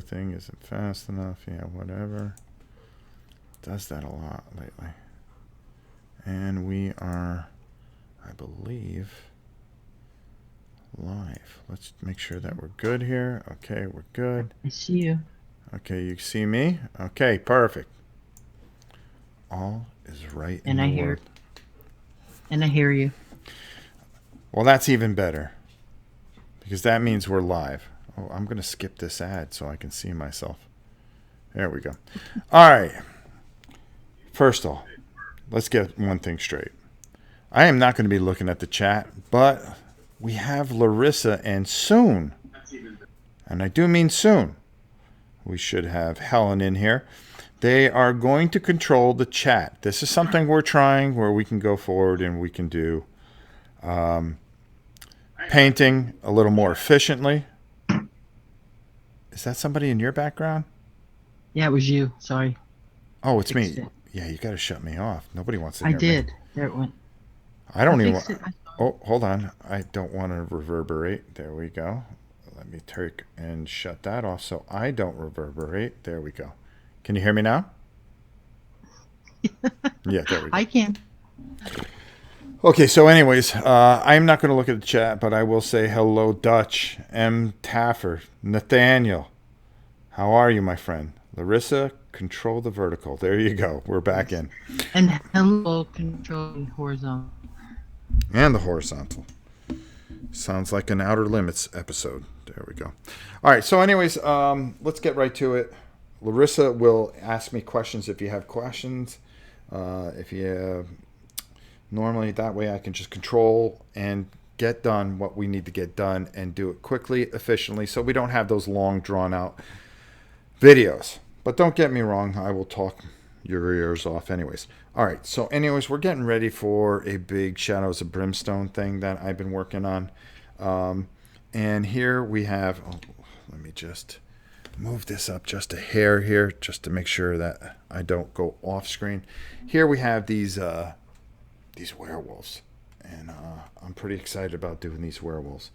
thing isn't fast enough. Yeah, whatever. Does that a lot lately. And we are, I believe, live. Let's make sure that we're good here. Okay, we're good. I see you. Okay, you see me? Okay, perfect. All is right in the world. And I hear you. Well, that's even better. Because that means we're live. Oh, I'm going to skip this ad so I can see myself. There we go. All right. First of all, let's get one thing straight. I am not going to be looking at the chat, but we have Larissa, and soon, and I do mean soon, we should have Helen in here. They are going to control the chat. This is something we're trying where we can go forward and we can do painting a little more efficiently. Is that somebody in your background? Yeah, it was you. Sorry. Oh, it's me. Yeah, you got to shut me off. Nobody wants to hear me. I did. There it went. I don't even. Oh, hold on. I don't want to reverberate. There we go. Let me take and shut that off so I don't reverberate. There we go. Can you hear me now? Yeah, there we go. I can. Okay, so anyways, I'm not going to look at the chat, but I will say hello, Dutch, M. Taffer, Nathaniel. How are you, my friend? Larissa, control the vertical. There you go. We're back in. And hello, controlling horizontal. And the horizontal. Sounds like an Outer Limits episode. There we go. All right, so anyways, let's get right to it. Larissa will ask me questions if you have questions. If you normally that way I can just control and get done what we need to get done and do it quickly, efficiently, so we don't have those long drawn out videos. But don't get me wrong, I will talk your ears off anyways. All right, so anyways, we're getting ready for a big Shadows of Brimstone thing that I've been working on. And here we have, let me just move this up just a hair here just to make sure that I don't go off screen. Here we have these werewolves, and I'm pretty excited about doing these werewolves.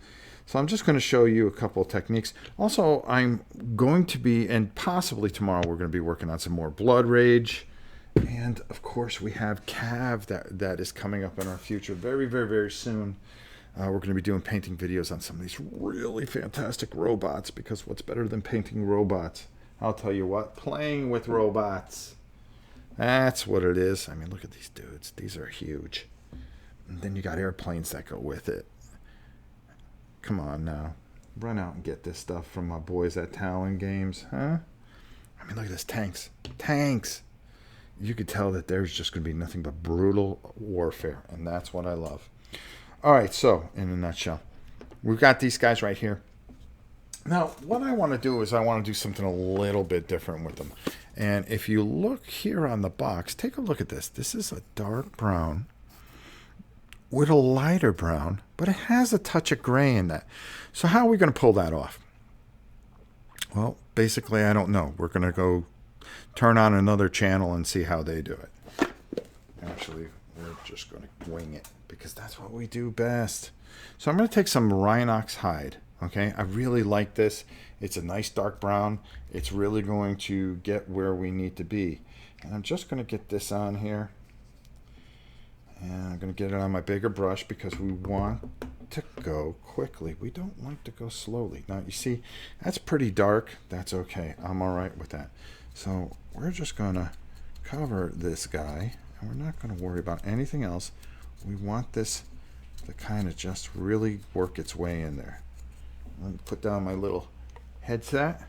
So I'm just going to show you a couple of techniques. Also, I'm going to be, and possibly tomorrow, we're going to be working on some more Blood Rage. And, of course, we have Cav that is coming up in our future very, very, very soon. We're going to be doing painting videos on some of these really fantastic robots, because what's better than painting robots? I'll tell you what, playing with robots. That's what it is. I mean, look at these dudes. These are huge. And then you got airplanes that go with it. Come on now. Run out and get this stuff from my boys at Talon Games, huh? I mean, look at this. Tanks. Tanks. You could tell that there's just going to be nothing but brutal warfare. And that's what I love. All right, so in a nutshell, we've got these guys right here. Now, what I want to do is I want to do something a little bit different with them. And if you look here on the box, take a look at this. This is a dark brown with a lighter brown, but it has a touch of gray in that. So how are we going to pull that off? Well, basically, I don't know. We're going to go turn on another channel and see how they do it. Actually, we're just going to wing it because that's what we do best. So I'm going to take some Rhinox hide. Okay, I really like this. It's a nice dark brown. It's really going to get where we need to be. And I'm just going to get this on here. And I'm going to get it on my bigger brush because we want to go quickly. We don't like to go slowly. Now, you see, that's pretty dark. That's okay. I'm all right with that. So we're just going to cover this guy. And we're not going to worry about anything else. We want this to kind of just really work its way in there. Let me put down my little headset.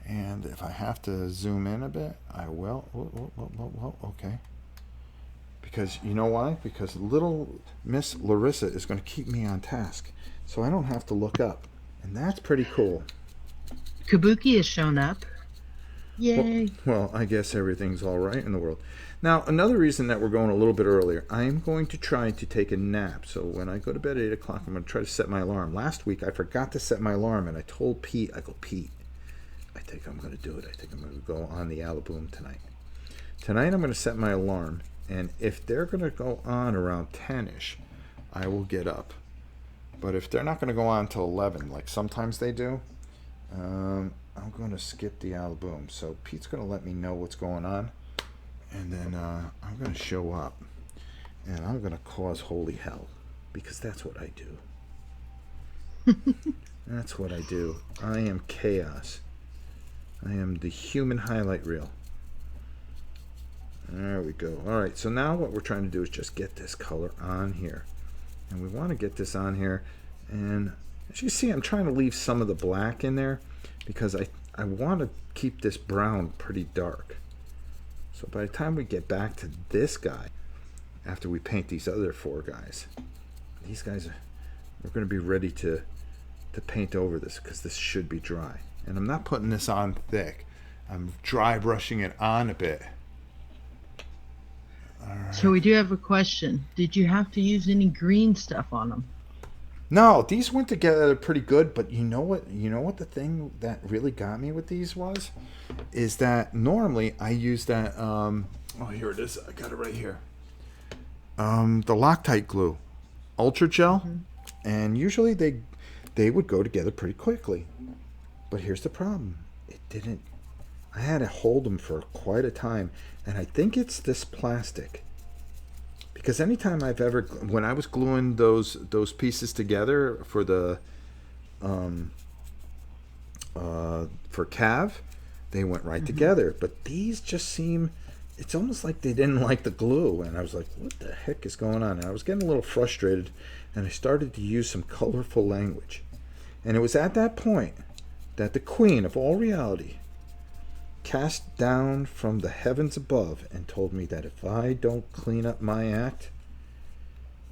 And if I have to zoom in a bit, I will. Okay. Because you know why? Because little Miss Larissa is going to keep me on task. So I don't have to look up. And that's pretty cool. Kabuki has shown up. Yay. Well, I guess everything's all right in the world. Now, another reason that we're going a little bit earlier, I'm going to try to take a nap. So when I go to bed at 8 o'clock, I'm going to try to set my alarm. Last week, I forgot to set my alarm, and I told Pete, Pete, I think I'm going to do it. I think I'm going to go on the Alaboom tonight. Tonight, I'm going to set my alarm, and if they're going to go on around 10-ish, I will get up. But if they're not going to go on until 11, like sometimes they do, I'm going to skip the album. So Pete's going to let me know what's going on. And then I'm going to show up. And I'm going to cause holy hell. Because that's what I do. That's what I do. I am chaos. I am the human highlight reel. There we go. Alright, so now what we're trying to do is just get this color on here. And we want to get this on here. And as you see, I'm trying to leave some of the black in there because I want to keep this brown pretty dark. So by the time we get back to this guy, after we paint these other 4 guys, these guys, we're going to be ready to paint over this because this should be dry. And I'm not putting this on thick. I'm dry brushing it on a bit. Right. So we do have a question. Did you have to use any green stuff on them? No, these went together pretty good, but you know what the thing that really got me with these is that normally I use that oh, here it is. I got it right here. The Loctite glue, Ultra Gel, and usually they would go together pretty quickly. But here's the problem. It didn't. I had to hold them for quite a time, and I think it's this plastic. Because anytime I've ever, when I was gluing those pieces together for the for Cav, they went right together. But these just seem, it's almost like they didn't like the glue, and I was like, what the heck is going on? And I was getting a little frustrated, and I started to use some colorful language. And it was at that point that the queen of all reality cast down from the heavens above and told me that if I don't clean up my act,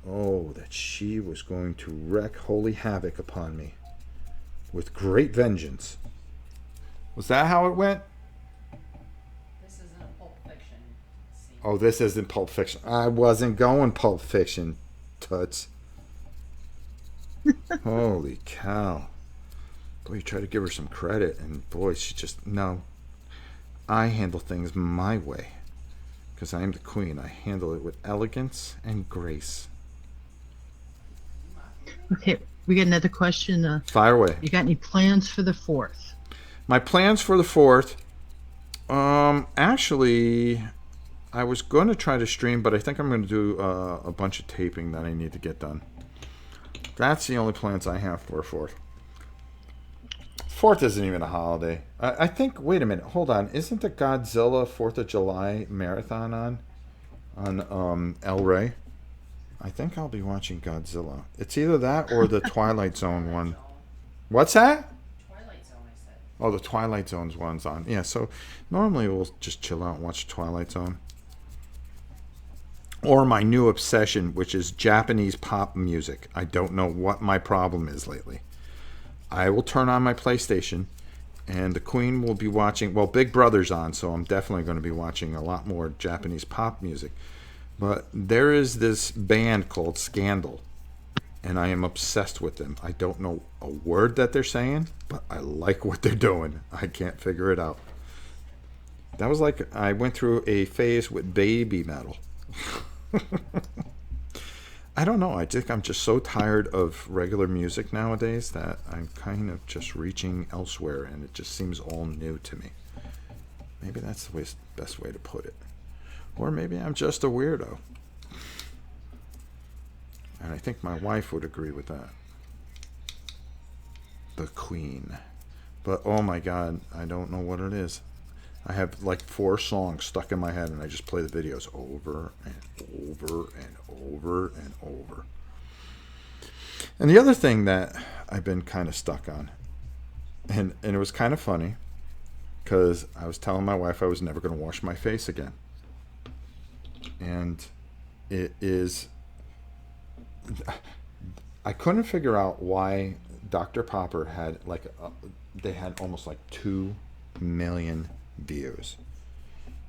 that she was going to wreak holy havoc upon me with great vengeance. Was that how it went? This isn't a Pulp Fiction scene. Oh, this isn't Pulp Fiction. I wasn't going Pulp Fiction, Toots. Holy cow. Boy, you try to give her some credit, and boy, she just, no. I handle things my way because I am the queen. I handle it with elegance and grace. Okay, we got another question. Fire away. You got any plans for the 4th? My plans for the 4th, actually, I was going to try to stream, but I think I'm going to do a bunch of taping that I need to get done. That's the only plans I have for 4th. 4th isn't even a holiday. I think, wait a minute, hold on. Isn't the Godzilla 4th of July marathon on El Rey? I think I'll be watching Godzilla. It's either that or the Twilight Zone one. What's that? Twilight Zone, I said. Oh, the Twilight Zone's one's on. Yeah, so normally we'll just chill out and watch Twilight Zone. Or my new obsession, which is Japanese pop music. I don't know what my problem is lately. I will turn on my PlayStation, and the Queen will be watching. Well, Big Brother's on, so I'm definitely going to be watching a lot more Japanese pop music. But there is this band called Scandal, and I am obsessed with them. I don't know a word that they're saying, but I like what they're doing. I can't figure it out. That was like I went through a phase with baby metal. I don't know. I think I'm just so tired of regular music nowadays that I'm kind of just reaching elsewhere, and it just seems all new to me. Maybe that's the best way to put it. Or maybe I'm just a weirdo. And I think my wife would agree with that. The Queen. But oh my God, I don't know what it is. I have like 4 songs stuck in my head, and I just play the videos over and over and over and over. And the other thing that I've been kind of stuck on, and it was kind of funny, because I was telling my wife I was never going to wash my face again. And it is, I couldn't figure out why Dr. Popper had they had almost like 2 million views.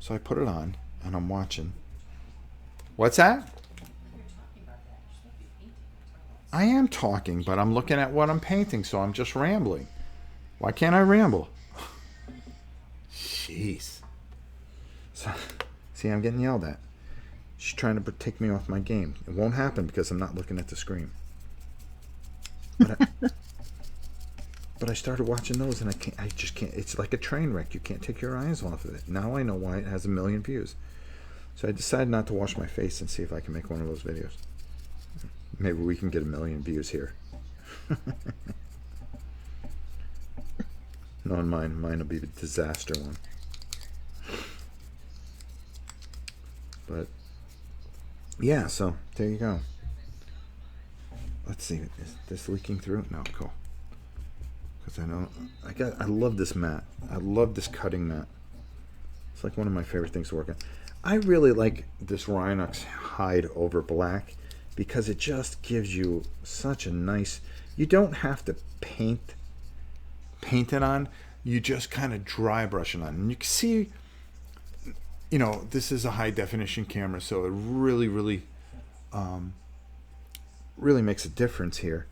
So I put it on and I'm watching. What's that? You're talking about that. You're supposed to be painting. I am talking, but I'm looking at what I'm painting, so I'm just rambling. Why can't I ramble? Jeez. So, see, I'm getting yelled at. She's trying to take me off my game. It won't happen because I'm not looking at the screen. But But I started watching those, and I just can't. It's like a train wreck. You can't take your eyes off of it. Now I know why it has 1 million views. So I decided not to wash my face and see if I can make one of those videos. Maybe we can get 1 million views here. No, mine will be the disaster one. But yeah, so there you go. Let's see, is this leaking through? No, cool. Because I love this mat. I love this cutting mat. It's like one of my favorite things to work on. I really like this Rhinox hide over black because it just gives you such a nice. You don't have to paint it on. You just kind of dry brush it on, and you can see. You know, this is a high definition camera, so it really, really, really makes a difference here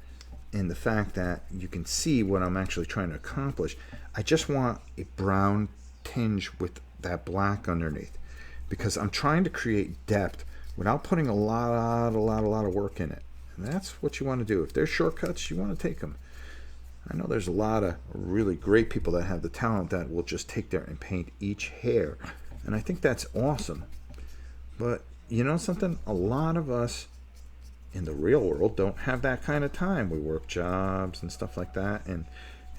in the fact that you can see what I'm actually trying to accomplish. I just want a brown tinge with that black underneath because I'm trying to create depth without putting a lot of work in it. And that's what you want to do. If there's shortcuts, you want to take them. I know there's a lot of really great people that have the talent that will just take there and paint each hair. And I think that's awesome. But you know something? A lot of us in the real world don't have that kind of time. We work jobs and stuff like that. And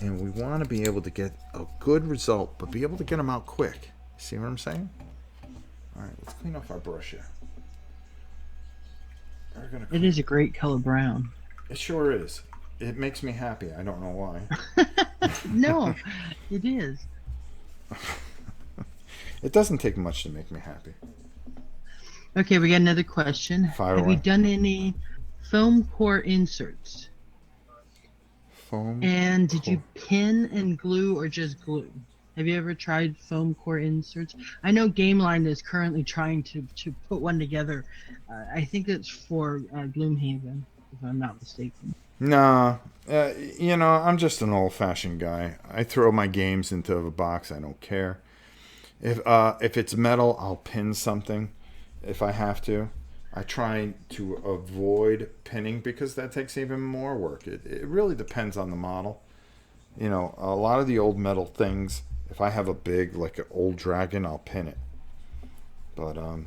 we want to be able to get a good result, but be able to get them out quick. See what I'm saying? All right, let's clean off our brush here. It is a great color brown. It sure is. It makes me happy. I don't know why. No, it is. It doesn't take much to make me happy. Okay, we got another question. Fire Have away. you done any foam core inserts? Foam. And did you pin and glue or just glue? Have you ever tried foam core inserts? I know GameLine is currently trying to put one together. I think it's for Gloomhaven, if I'm not mistaken. Nah, you know, I'm just an old-fashioned guy. I throw my games into a box. I don't care. If it's metal, I'll pin something if I have to. I try to avoid pinning because that takes even more work. It really depends on the model. You know, a lot of the old metal things, if I have a big, like an old dragon, I'll pin it. But, well,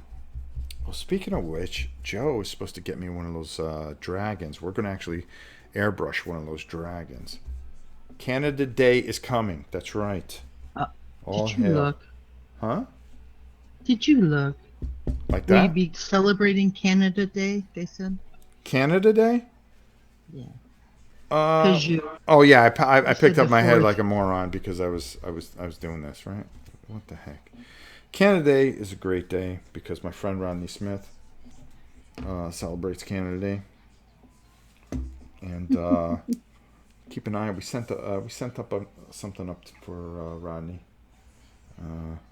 speaking of which, Joe is supposed to get me one of those dragons. We're going to actually airbrush one of those dragons. Canada Day is coming. That's right. All Did you hail. look? Huh? Did you look? Like Will you that? be celebrating Canada Day, they said? Canada Day? Yeah. Uh, You oh yeah, I said picked up the my head 4th. like a moron because I was doing this, right? What the heck? Canada Day is a great day because my friend Rodney Smith celebrates Canada Day, and keep an eye. We sent up something up for Rodney.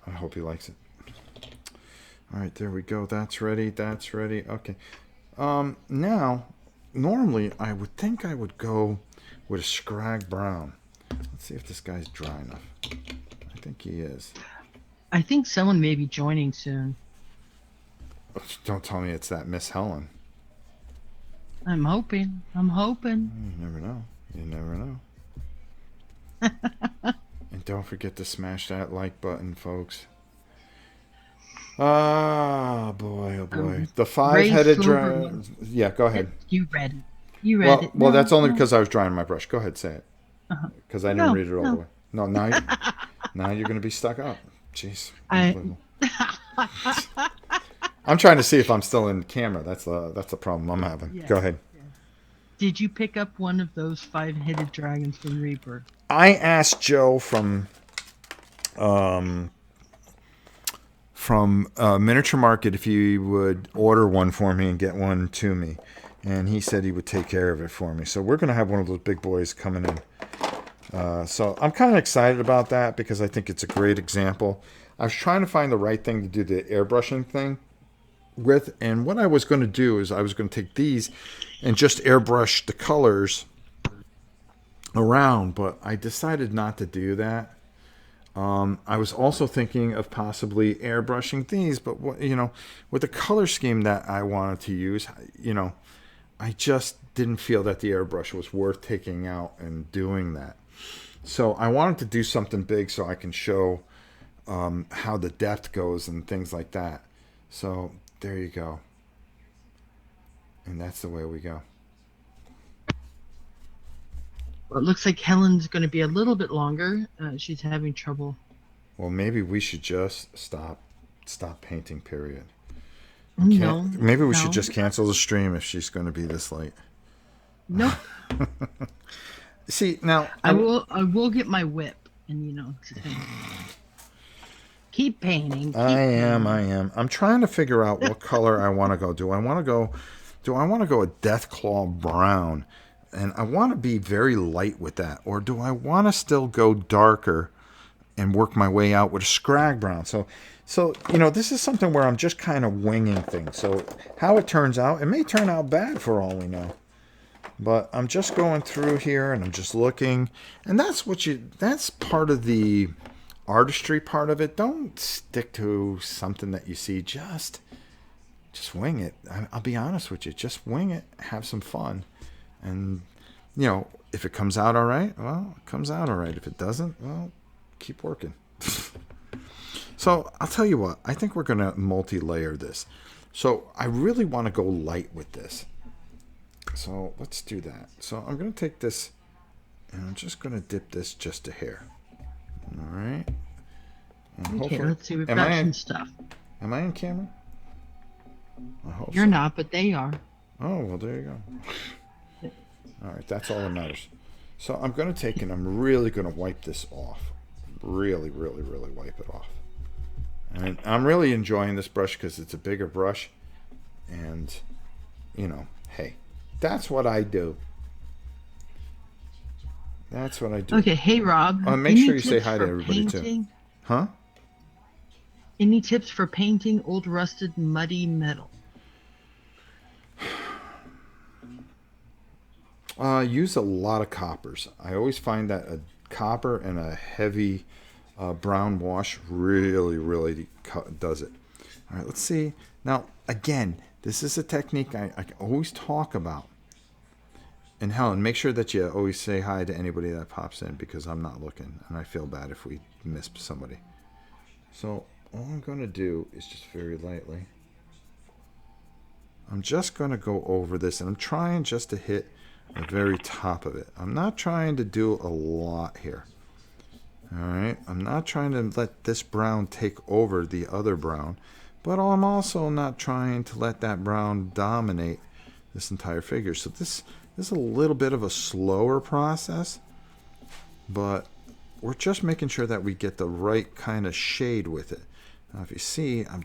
I hope he likes it. All right, there we go. That's ready. That's ready. Okay. Now, normally I would think I would go with a scrag brown. Let's see if this guy's dry enough. I think he is. I think someone may be joining soon. Don't tell me it's that Miss Helen. I'm hoping. I'm hoping. You never know. You never know. And don't forget to smash that like button, folks. Ah, boy, oh boy. The five-headed dragon. Yeah, go ahead. You read it. You read it. Well, No, that's only no. because I was drying my brush. Go ahead, say it. Because I didn't No, read it all no. the way. No, now you're going to be stuck up. Jeez. I- Unbelievable. I'm trying to see if I'm still in camera. That's the problem I'm having. Yeah. Go ahead. Did you pick up one of those 5-headed dragons from Reaper? I asked Joe from Miniature Market if he would order one for me and get one to me, and he said he would take care of it for me. So we're gonna have one of those big boys coming in. So I'm kind of excited about that because I think it's a great example. I was trying to find the right thing to do the airbrushing thing with, and what I was going to do is I was going to take these and just airbrush the colors around, but I decided not to do that. I was also thinking of possibly airbrushing these, but with the color scheme that I wanted to use, I just didn't feel that the airbrush was worth taking out and doing that. So I wanted to do something big so I can show how the depth goes and things like that. So there you go. And that's the way we go. Well, it looks like Helen's going to be a little bit longer. She's having trouble. Well, maybe we should just stop painting, period. No. Maybe we no. should just cancel the stream if she's going to be this late. No. See, now I will get my whip and keep painting. I am. I'm trying to figure out what color I want to go. Do I want to go a Deathclaw brown? And I want to be very light with that. Or do I want to still go darker and work my way out with a Scrag brown? So this is something where I'm just kind of winging things. So how it turns out, it may turn out bad for all we know. But I'm just going through here and I'm just looking. And that's part of the artistry part of it. Don't stick to something that you see. Just wing it. I'll be honest with you. Just wing it. Have some fun. And, if it comes out all right, well, it comes out all right. If it doesn't, well, keep working. So I'll tell you what. I think we're going to multi-layer this. So I really want to go light with this. So let's do that. So I'm going to take this and I'm just going to dip this just a hair. All right. And okay, let's see. We've got some stuff. Am I in camera? I hope You're not, but they are. Oh, well, there you go. All right, that's all that matters. So I'm going to take and I'm really going to wipe this off. Really, really, really wipe it off. And I'm really enjoying this brush because it's a bigger brush. And, hey, that's what I do. That's what I do. Okay, hey, Rob. Make sure you say hi to everybody, too. Huh? Any tips for painting old rusted muddy metal? Use a lot of coppers. I always find that a copper and a heavy brown wash really, really does it. All right, let's see. Now, again, this is a technique I always talk about. And Helen, make sure that you always say hi to anybody that pops in because I'm not looking. And I feel bad if we miss somebody. So all I'm going to do is just very lightly. I'm just going to go over this. And I'm trying just to hit the very top of it. I'm not trying to do a lot here. All right. I'm not trying to let this brown take over the other brown. But I'm also not trying to let that brown dominate this entire figure. So this is a little bit of a slower process. But we're just making sure that we get the right kind of shade with it. Now, if you see, I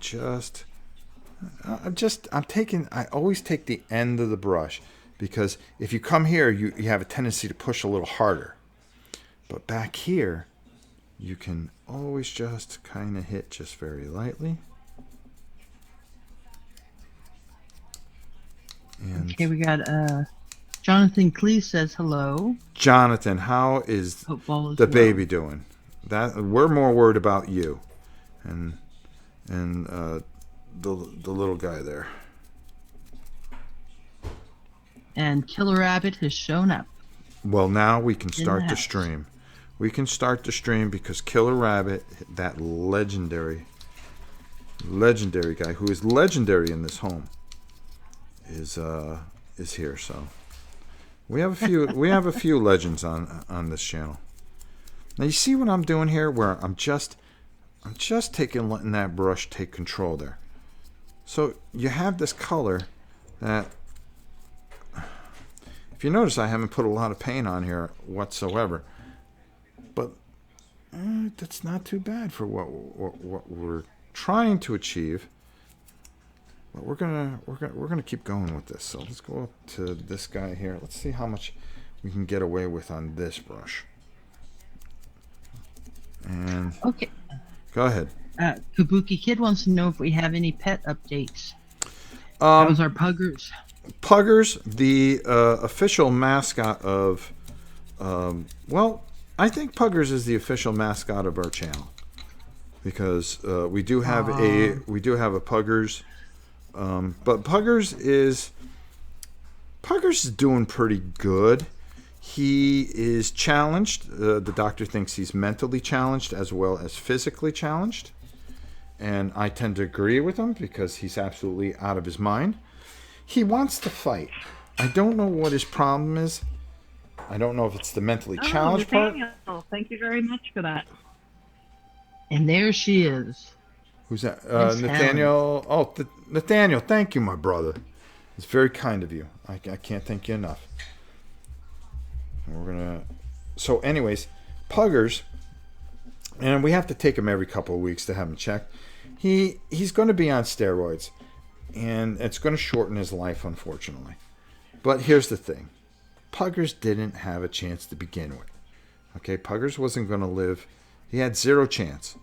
always take the end of the brush. Because if you come here, you have a tendency to push a little harder. But back here, you can always just kind of hit just very lightly. And okay, we got Jonathan Clee says hello. Jonathan, how is the baby doing? We're more worried about you and the little guy there. And Killer Rabbit has shown up. Well, now we can start the stream. We can start the stream because Killer Rabbit, that legendary guy who is legendary in this home, is here. So we have a few legends on this channel. Now you see what I'm doing here, where I'm just letting that brush take control there. So you have this color that. If you notice, I haven't put a lot of paint on here whatsoever, but that's not too bad for what we're trying to achieve. But we're gonna keep going with this. So let's go up to this guy here. Let's see how much we can get away with on this brush. And okay, go ahead. Kabuki Kid wants to know if we have any pet updates. That was our Puggers. Puggers, the official mascot of, I think Puggers is the official mascot of our channel because we do have a Puggers, but Puggers is doing pretty good. He is challenged. The doctor thinks he's mentally challenged as well as physically challenged. And I tend to agree with him because he's absolutely out of his mind. He wants to fight. I don't know what his problem is. I don't know if it's the mentally challenged part. Nathaniel, thank you very much for that. And there she is. Who's that? Miss Nathaniel. Oh, Nathaniel, thank you, my brother. It's very kind of you. I can't thank you enough. We're gonna. So, anyways, Puggers, and we have to take him every couple of weeks to have him checked. He's going to be on steroids, and it's going to shorten his life, unfortunately. But here's the thing: Puggers didn't have a chance to begin with. Okay, Puggers wasn't going to live. He had zero chance,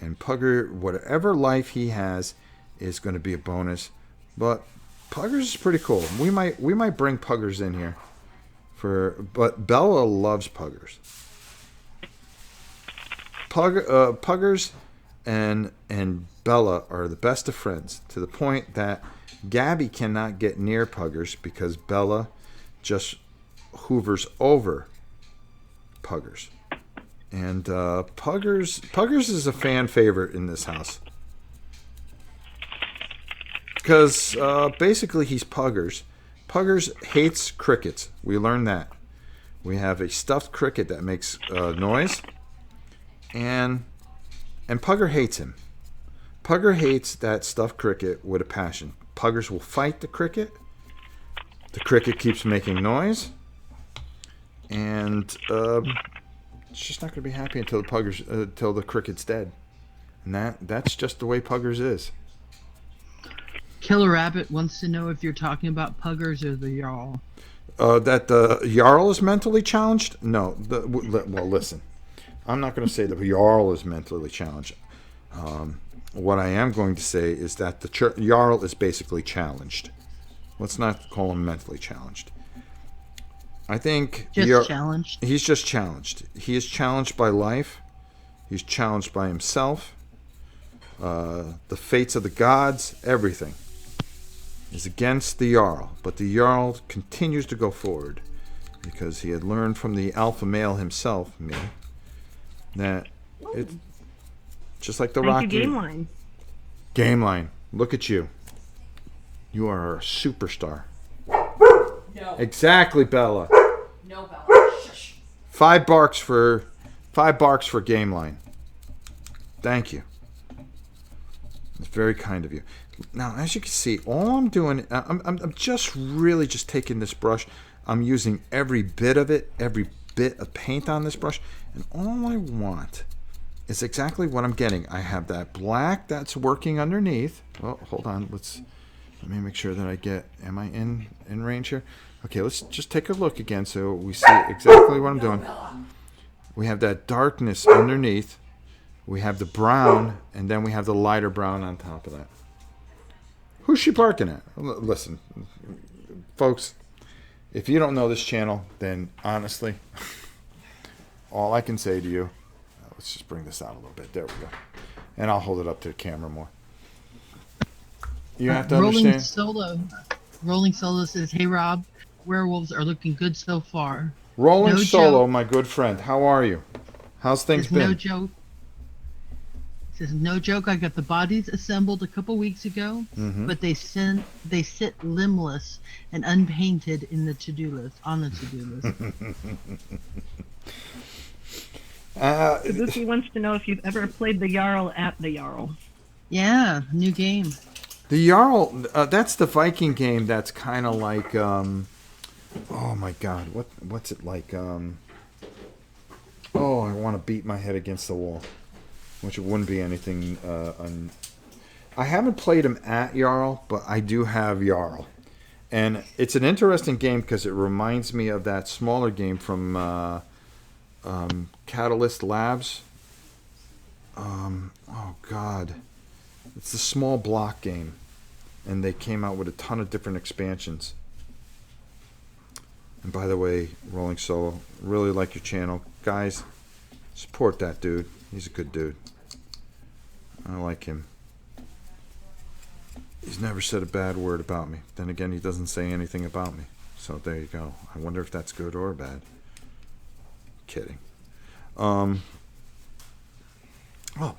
and Pugger, whatever life he has, is going to be a bonus. But Puggers is pretty cool. We might bring Puggers in here. But Bella loves Puggers. Puggers and Bella are the best of friends, to the point that Gabby cannot get near Puggers because Bella just hoovers over Puggers. And Puggers is a fan favorite in this house. Because basically he's Puggers. Puggers hates crickets. We learned that. We have a stuffed cricket that makes noise. And Pugger hates him. Pugger hates that stuffed cricket with a passion. Puggers will fight the cricket. The cricket keeps making noise. And it's just not going to be happy until the cricket's dead. And that's just the way Puggers is. Killer Rabbit wants to know if you're talking about Puggers or the Jarl. That the Jarl is mentally challenged? No. Well, listen. I'm not going to say the Jarl is mentally challenged. What I am going to say is that the Jarl is basically challenged. Let's not call him mentally challenged. I think challenged. He's just challenged. He is challenged by life. He's challenged by himself. The fates of the gods, everything is against the Jarl. But the Jarl continues to go forward because he had learned from the alpha male himself, me, that it's just like the Rocky. Thank you, Game Line. Game Line, look at you. You are a superstar. No. Exactly, Bella. No, Bella. Shush. 5 barks for Game Line. Thank you. It's very kind of you. Now, as you can see, all I'm doing, I'm just really just taking this brush. I'm using every bit of it, every bit of paint on this brush, and all I want is exactly what I'm getting. I have that black that's working underneath. Oh, hold on. Let me make sure that I get. Am I in range here? Okay, let's just take a look again so we see exactly what I'm doing. We have that darkness underneath. We have the brown, and then we have the lighter brown on top of that. Who's she barking at? Listen, folks, if you don't know this channel, then honestly, all I can say to you, let's just bring this out a little bit. There we go. And I'll hold it up to the camera more. You have to understand. Rolling Solo says, "Hey Rob, werewolves are looking good so far." Rolling No Solo, joke. my good friend, how are you? How's things It's been? no joke. Says no joke. I got the bodies assembled a couple weeks ago, but they sit limbless and unpainted in the to-do list. On the to-do list. Kabuki wants to know if you've ever played the Jarl at the Jarl. Yeah, new game. The Jarl, that's the Viking game that's kind of like, oh my god, what's it like? Oh, I want to beat my head against the wall. Which it wouldn't be anything. I haven't played him at Jarl, but I do have Jarl. And it's an interesting game because it reminds me of that smaller game from Catalyst Labs. Oh god. It's the small block game. And they came out with a ton of different expansions. And by the way, Rolling Solo, really like your channel. Guys, support that dude. He's a good dude. I like him. He's never said a bad word about me. Then again, he doesn't say anything about me. So there you go. I wonder if that's good or bad. kidding. Oh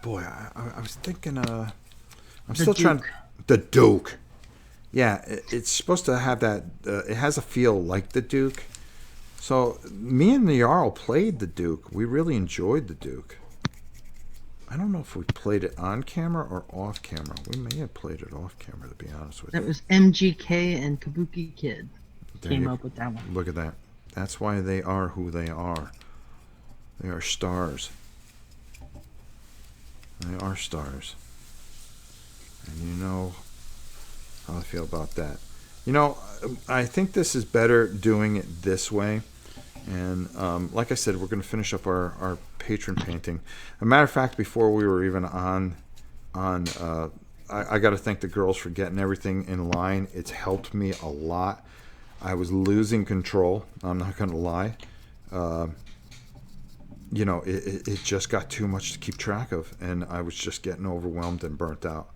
boy, I was thinking. I'm still trying. The Duke. Yeah, it's supposed to have that. It has a feel like the Duke. So me and the Jarl played the Duke. We really enjoyed the Duke. I don't know if we played it on camera or off camera. We may have played it off camera, to be honest with you. That was MGK and Kabuki Kid came up with that one. Look at that. That's why they are who they are. They are stars. They are stars. And you know how I feel about that. You know, I think this is better doing it this way. And like I said, we're going to finish up our patron painting. As a matter of fact, before we were even on I got to thank the girls for getting everything in line. It's helped me a lot. I was losing control. I'm not going to lie. You know, it just got too much to keep track of, and I was just getting overwhelmed and burnt out.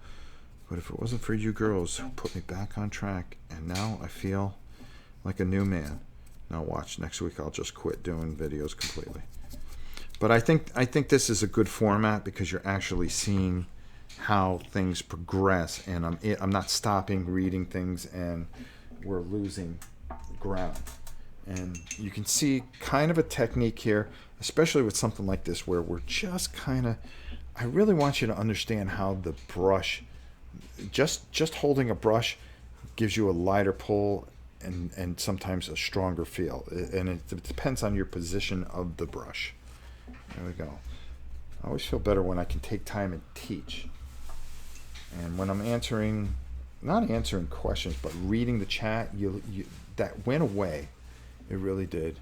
But if it wasn't for you girls who put me back on track, and now I feel like a new man. Now watch, next week I'll just quit doing videos completely. But I think this is a good format because you're actually seeing how things progress, and I'm not stopping reading things, and we're losing ground. And you can see kind of a technique here, especially with something like this where we're just kind of, I really want you to understand how the brush, just holding a brush gives you a lighter pull and sometimes a stronger feel. And it depends on your position of the brush. There we go. I always feel better when I can take time and teach. And when I'm not answering questions, but reading the chat, you that went away. It really did.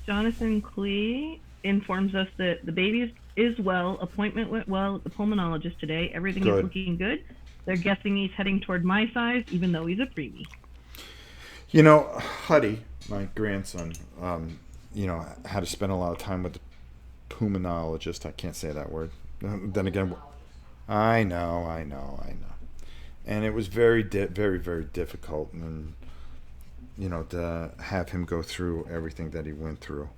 Jonathan Clee informs us that the baby is well. Appointment went well at the pulmonologist today. Everything is looking good. They're guessing he's heading toward my size, even though he's a preemie. You know, Huddy, my grandson, you know, had to spend a lot of time with the pulmonologist. I can't say that word. Then again, I know. And it was very, very difficult, and you know, to have him go through everything that he went through.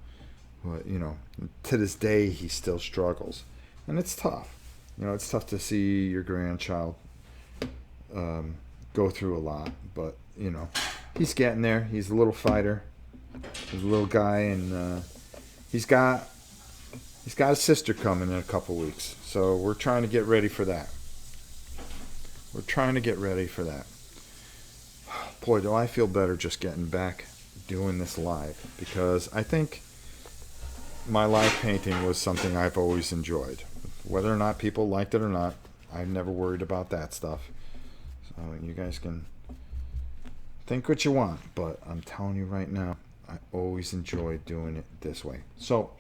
But you know, to this day, he still struggles, and it's tough. You know, it's tough to see your grandchild go through a lot, but you know, he's getting there. He's a little fighter. He's a little guy, and he's got a sister coming in a couple weeks, so we're trying to get ready for that. Boy, do I feel better just getting back doing this live, because I think my live painting was something I've always enjoyed. Whether or not people liked it or not, I've never worried about that stuff. So you guys can think what you want, but I'm telling you right now, I always enjoyed doing it this way. So,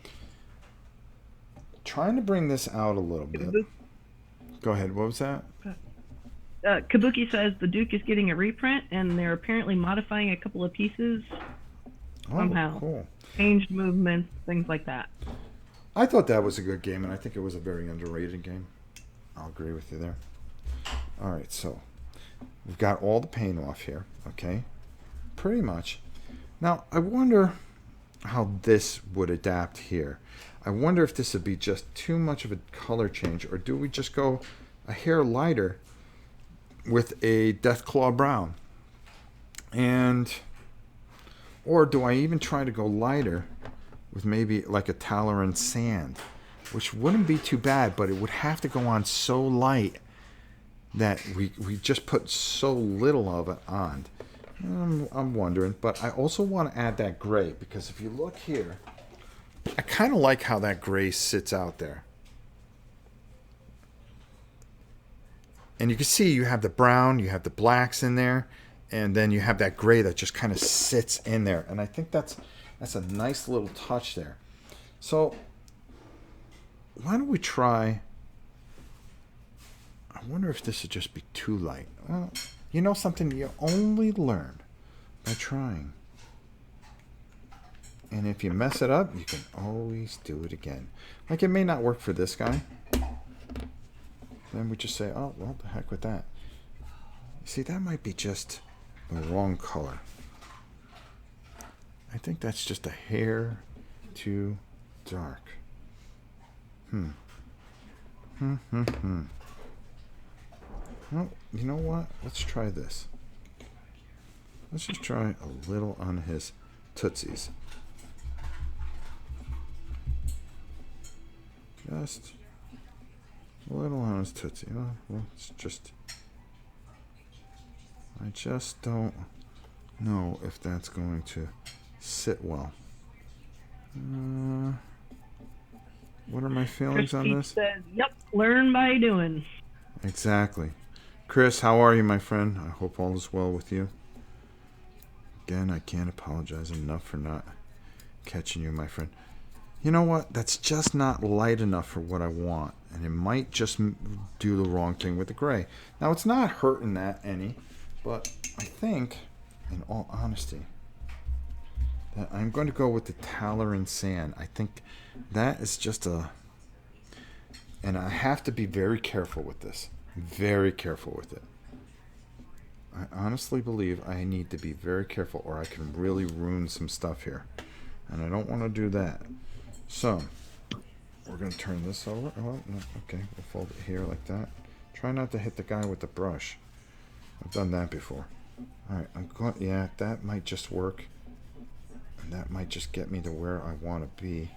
trying to bring this out a little bit. Go ahead, what was that? Kabuki says the Duke is getting a reprint, and they're apparently modifying a couple of pieces somehow. Cool. Changed movements, things like that. I thought that was a good game, and I think it was a very underrated game. I'll agree with you there. All right, so we've got all the paint off here, okay? Pretty much. Now, I wonder how this would adapt here. I wonder if this would be just too much of a color change, or do we just go a hair lighter with a Deathclaw brown? Or do I even try to go lighter with maybe like a Talaran sand, which wouldn't be too bad, but it would have to go on so light that we just put so little of it on. I'm wondering, but I also want to add that gray, because if you look here, I kind of like how that gray sits out there. And you can see you have the brown, you have the blacks in there, and then you have that gray that just kind of sits in there. And I think that's a nice little touch there. So why don't we try... I wonder if this would just be too light. Well, you know something? You only learn by trying. And if you mess it up, you can always do it again. Like, it may not work for this guy. Then we just say, oh, well, the heck with that. See, that might be just the wrong color. I think that's just a hair too dark. Well, you know what? Let's try this. Let's just try a little on his tootsies. Just a little on his tootsie. Well, it's just... I just don't know if that's going to sit well. What are my feelings on this? Says, yep, learn by doing. Exactly. Chris, how are you, my friend? I hope all is well with you. Again, I can't apologize enough for not catching you, my friend. You know what? That's just not light enough for what I want. And it might just do the wrong thing with the gray. Now, it's not hurting that any. But I think, in all honesty, that I'm going to go with the Taller and Sand. I think that is just a... And I have to be very careful with this. Very careful with it. I honestly believe I need to be very careful or I can really ruin some stuff here. And I don't want to do that. So, we're going to turn this over. Oh, no, okay, we'll fold it here like that. Try not to hit the guy with the brush. I've done that before. Alright, I'm going... Yeah, that might just work. And that might just get me to where I want to be.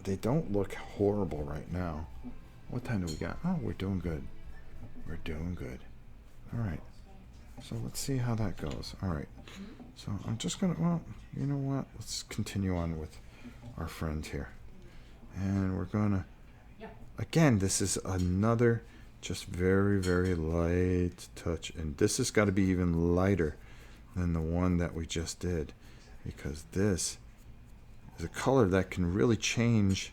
They don't look horrible right now. What time do we got? Oh, we're doing good. We're doing good. Alright. So let's see how that goes. Alright. So I'm just going to... Well, you know what? Let's continue on with our friend here. And we're going to... Again, this is another just very, very light touch. And this has got to be even lighter than the one that we just did. Because this is a color that can really change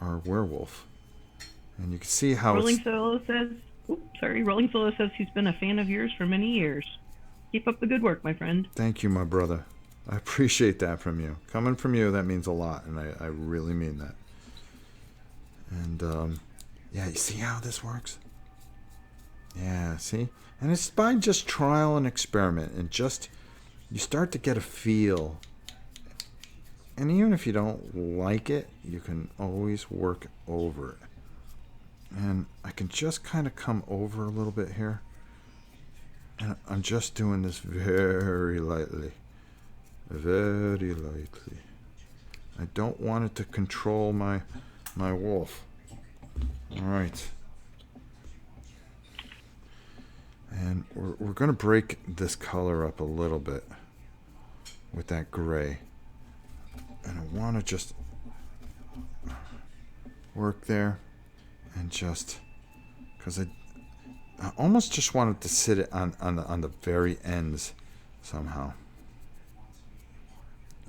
our werewolf. And you can see how Rolling Solo says he's been a fan of yours for many years. Keep up the good work, my friend. Thank you, my brother. I appreciate that from you. Coming from you, that means a lot, and I really mean that. And, yeah, you see how this works? Yeah, see? And it's by just trial and experiment, and just, you start to get a feel. And even if you don't like it, you can always work over it. And I can just kind of come over a little bit here. And I'm just doing this very lightly. Very lightly. I don't want it to control my wolf. Alright. And we're going to break this color up a little bit with that gray. And I want to just work there. And just, because I almost just wanted to sit it on the very ends somehow.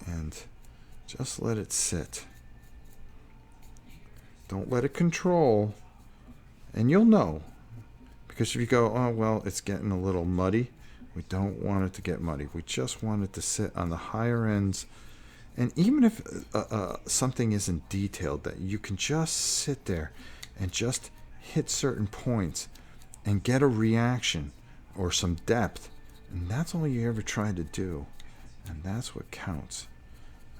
And just let it sit. Don't let it control. And you'll know. Because if you go, oh, well, it's getting a little muddy. We don't want it to get muddy. We just want it to sit on the higher ends. And even if something isn't detailed, that you can just sit there and just hit certain points and get a reaction or some depth. And that's all you ever try to do. And that's what counts.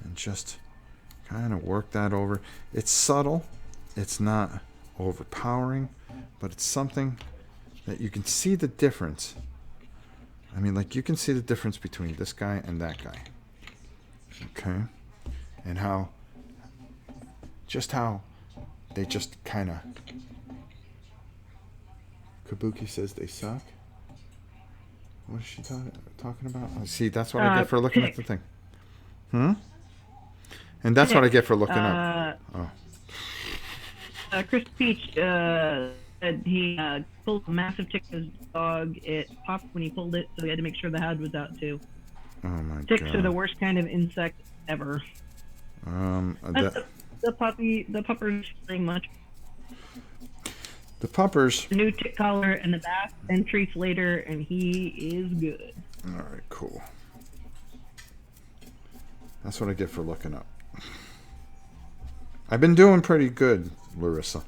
And just kind of work that over. It's subtle. It's not overpowering. But it's something that you can see the difference. I mean, like, you can see the difference between this guy and that guy. Okay? And how they just kind of... Kabuki says they suck. What is she talking about? Oh, see, that's what I get for looking at the thing. And that's what I get for looking up. Oh. Chris Peach said he pulled a massive tick of his dog. It popped when he pulled it, so he had to make sure the head was out too. Oh my god. Ticks are the worst kind of insect ever. The puppers playing much. The puppers. New tick collar in the back, and treats later, and he is good. All right, cool. That's what I get for looking up. I've been doing pretty good, Larissa.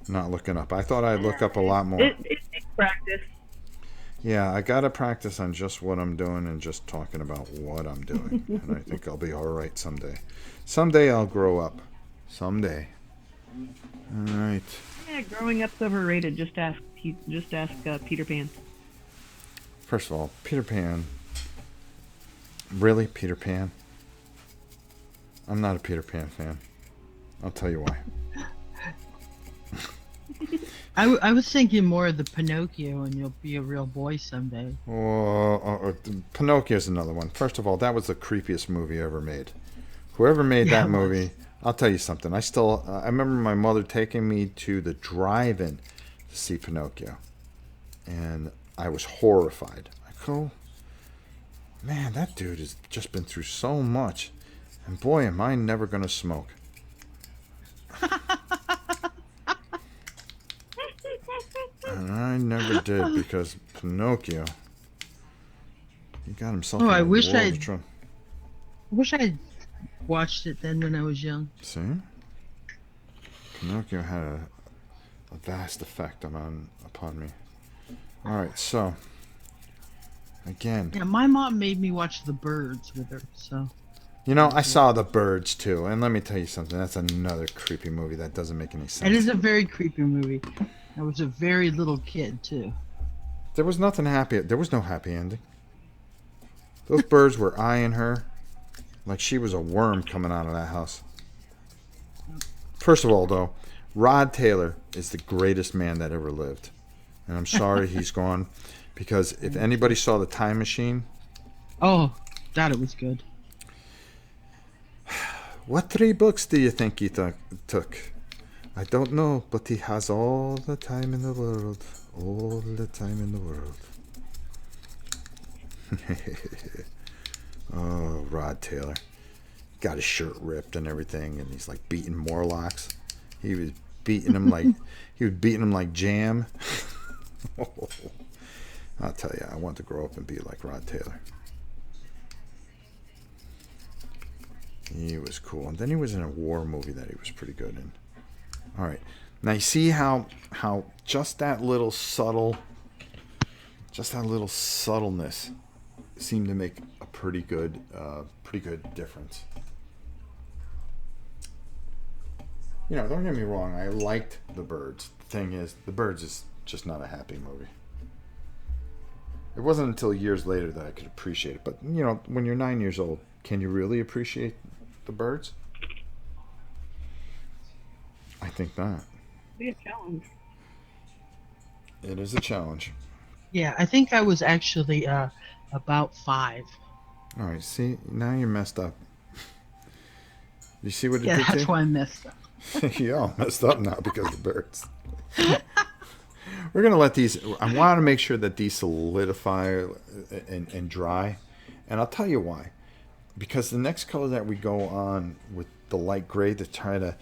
Not looking up. I thought I'd look up a lot more. It takes practice. Yeah, I gotta practice on just what I'm doing and just talking about what I'm doing. And I think I'll be all right someday. Someday I'll grow up. Someday. All right. Yeah, growing up's overrated. Just ask Peter Pan. First of all, Peter Pan. Really, Peter Pan? I'm not a Peter Pan fan. I'll tell you why. I was thinking more of the Pinocchio, and you'll be a real boy someday. Pinocchio's another one. First of all, that was the creepiest movie ever made. Whoever made Yeah, that it was. movie, I'll tell you something. I remember my mother taking me to the drive-in to see Pinocchio, and I was horrified. I go, man, that dude has just been through so much, and boy, am I never gonna smoke. And I never did because Pinocchio, he got himself Oh, in I a wish world I'd- of trouble. I wish I had watched it then when I was young. See? Pinocchio had a vast effect upon me. Alright, so again. Yeah, my mom made me watch The Birds with her, so. You know, I saw The Birds too, and let me tell you something, that's another creepy movie that doesn't make any sense. It is a very creepy movie. I was a very little kid, too. There was nothing happy. There was no happy ending. Those birds were eyeing her like she was a worm coming out of that house. First of all, though, Rod Taylor is the greatest man that ever lived. And I'm sorry he's gone, because if anybody saw The Time Machine... Oh, God, it was good. What 3 books do you think he took? I don't know, but he has all the time in the world. All the time in the world. Oh, Rod Taylor. Got his shirt ripped and everything, and he's like beating Morlocks. He was beating him like jam. I'll tell you, I want to grow up and be like Rod Taylor. He was cool. And then he was in a war movie that he was pretty good in. All right. Now you see how just that little subtleness seemed to make a pretty good difference. You know, don't get me wrong. I liked The Birds. The thing is, The Birds is just not a happy movie. It wasn't until years later that I could appreciate it. But you know, when you're 9 years old, can you really appreciate The Birds? I think not. Be a challenge. It is a challenge. Yeah, I think I was actually about 5. All right, see, now you're messed up. You see what it Yeah, did to that's you? why I messed up. You're all messed up now because of the birds. We're going to let these... I want to make sure that these solidify and dry. And I'll tell you why. Because the next color that we go on with the light gray to try to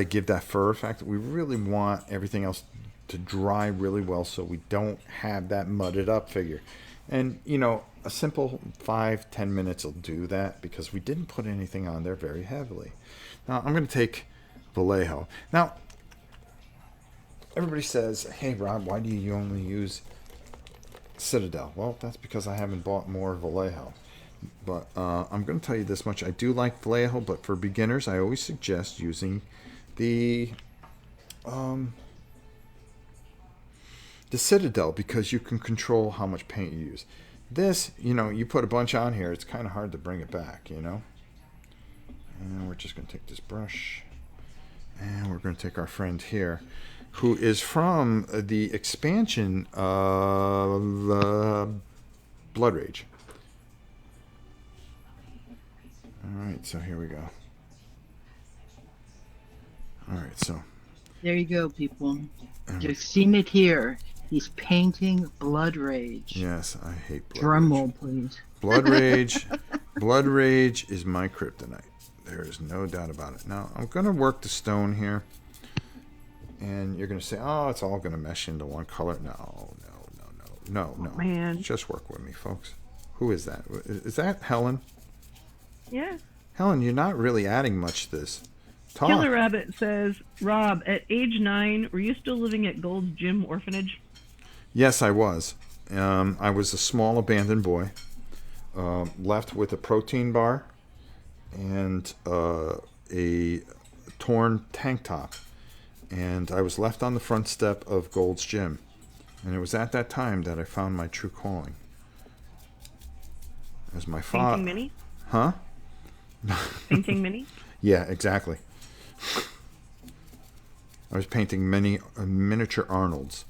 give that fur effect, we really want everything else to dry really well so we don't have that mudded up figure. And, you know, a simple 5-10 minutes will do that because we didn't put anything on there very heavily. Now, I'm going to take Vallejo. Now, everybody says, hey, Rob, why do you only use Citadel? Well, that's because I haven't bought more Vallejo. But I'm going to tell you this much. I do like Vallejo, but for beginners, I always suggest using the Citadel because you can control how much paint you use. This, you know, you put a bunch on here, it's kind of hard to bring it back, you know. And we're just going to take this brush, and we're going to take our friend here, who is from the expansion of Blood Rage. All right, so here we go. All right, so. There you go, people. You've seen it here. He's painting Blood Rage. Yes, I hate Blood Drum Rage. roll, please. Blood Rage. Blood Rage is my kryptonite. There is no doubt about it. Now, I'm going to work the stone here. And you're going to say, oh, it's all going to mesh into one color. No. Man. Just work with me, folks. Who is that? Is that Helen? Yeah. Helen, you're not really adding much to this. Talk. Killer Rabbit says, Rob, at age 9, were you still living at Gold's Gym Orphanage? Yes, I was. I was a small abandoned boy, left with a protein bar and a torn tank top. And I was left on the front step of Gold's Gym. And it was at that time that I found my true calling. As my father. Painting mini? Huh? Painting mini? Yeah, exactly. I was painting many miniature Arnolds.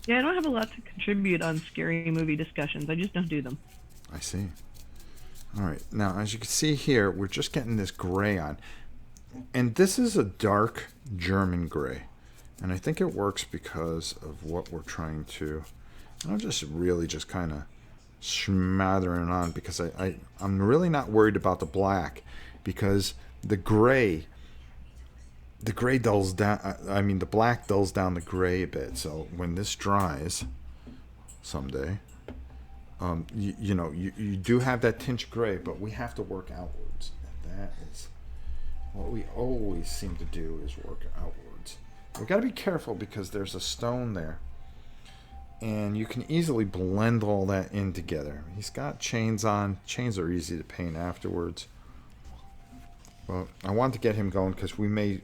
Yeah, I don't have a lot to contribute on scary movie discussions. I just don't do them. I see. All right. Now, as you can see here, we're just getting this gray on. And this is a dark German gray. And I think it works because of what we're trying to... I'm just really just kind of smattering on because I'm really not worried about the black because the gray dulls down. I mean, the black dulls down the gray a bit. So when this dries someday, you do have that tinge gray, but we have to work outwards. And that is what we always seem to do, is work outwards. We got to be careful because there's a stone there. And you can easily blend all that in together. He's got chains on. Chains are easy to paint afterwards. Well, I want to get him going because we may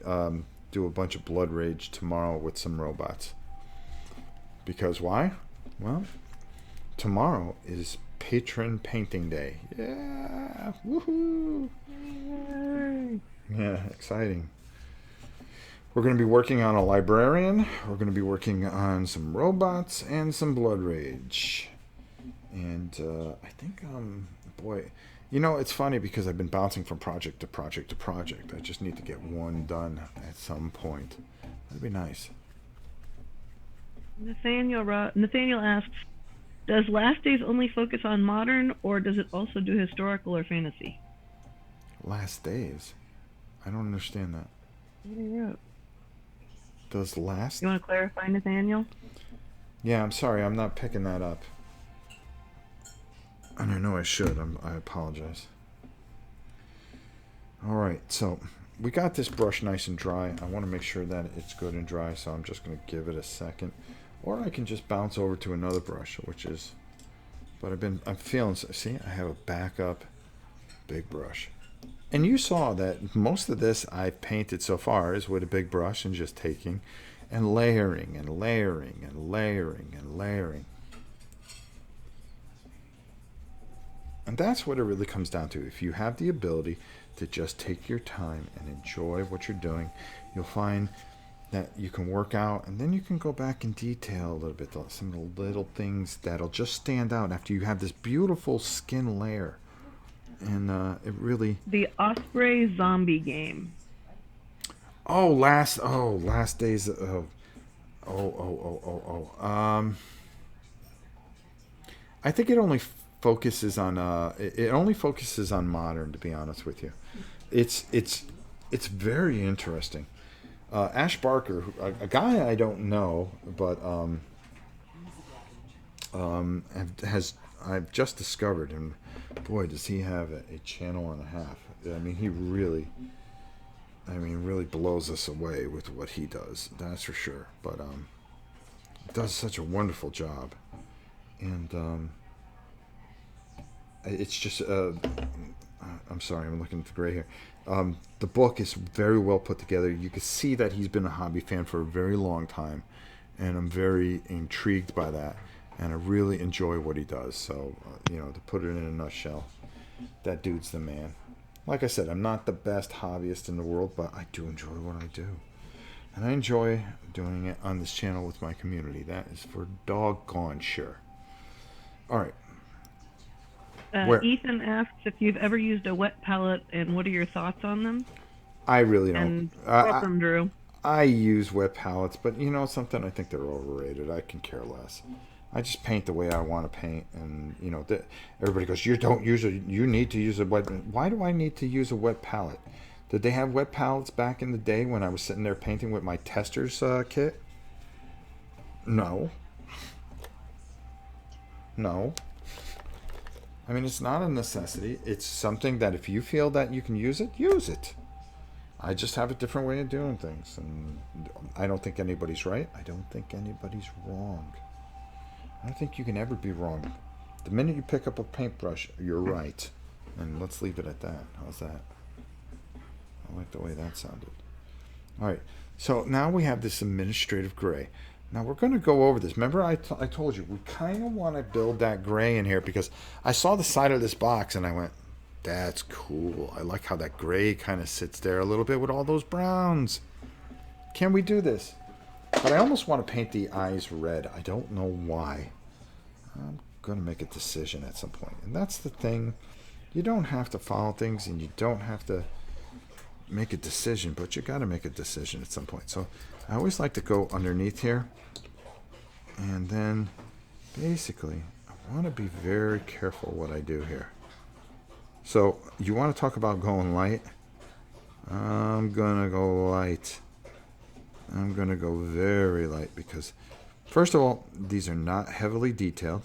do a bunch of Blood Rage tomorrow with some robots. Because why? Well, tomorrow is Patron Painting Day. Yeah! Woohoo! Yeah, exciting. We're going to be working on a librarian. We're going to be working on some robots and some Blood Rage. And I think, boy, it's funny because I've been bouncing from project to project to project. I just need to get one done at some point. That'd be nice. Nathaniel asks, does Last Days only focus on modern, or does it also do historical or fantasy? Last Days? I don't understand that. What he wrote. Does last... You want to clarify, Nathaniel? Yeah, I'm sorry. I'm not picking that up. And I know I should. I apologize. All right. So we got this brush nice and dry. I want to make sure that it's good and dry. So I'm just going to give it a second. Or I can just bounce over to another brush, which is... But I'm feeling... See, I have a backup big brush. And you saw that most of this I've painted so far is with a big brush and just taking and layering and layering and layering and layering. And that's what it really comes down to. If you have the ability to just take your time and enjoy what you're doing, you'll find that you can work out, and then you can go back in detail a little bit. Some of the little things that'll just stand out after you have this beautiful skin layer. And it really... The Osprey zombie game. Last Days... I think it only focuses on... it only focuses on modern, to be honest with you. It's very interesting. Ash Barker, a guy I don't know, but I've just discovered, and boy, does he have a channel and a half. I mean, he really blows us away with what he does. That's for sure. But does such a wonderful job, and it's just. I'm sorry, I'm looking at the gray here. The book is very well put together. You can see that he's been a hobby fan for a very long time, and I'm very intrigued by that. And I really enjoy what he does. So, to put it in a nutshell, that dude's the man. Like I said, I'm not the best hobbyist in the world, but I do enjoy what I do. And I enjoy doing it on this channel with my community. That is for doggone sure. All right. Ethan asks if you've ever used a wet palette and what are your thoughts on them? I really don't. And welcome, Drew. I use wet palettes, but something, I think they're overrated. I can care less. I just paint the way I want to paint, and everybody goes, you need to use a wet. Why do I need to use a wet palette? Did they have wet palettes back in the day when I was sitting there painting with my Testers kit? No. I mean, it's not a necessity. It's something that if you feel that you can use it, use it. I just have a different way of doing things, and I don't think anybody's right. I don't think anybody's wrong. I don't think you can ever be wrong. The minute you pick up a paintbrush, you're right. And let's leave it at that. How's that? I like the way that sounded. All right. So now we have this administrative gray. Now we're going to go over this. Remember I told you we kind of want to build that gray in here because I saw the side of this box and I went, that's cool. I like how that gray kind of sits there a little bit with all those browns. Can we do this? But I almost want to paint the eyes red. I don't know why. I'm going to make a decision at some point. And that's the thing. You don't have to follow things and you don't have to make a decision, but you got to make a decision at some point. So I always like to go underneath here. And then basically, I want to be very careful what I do here. So you want to talk about going light? I'm going to go light. I'm going to go very light because, first of all, these are not heavily detailed.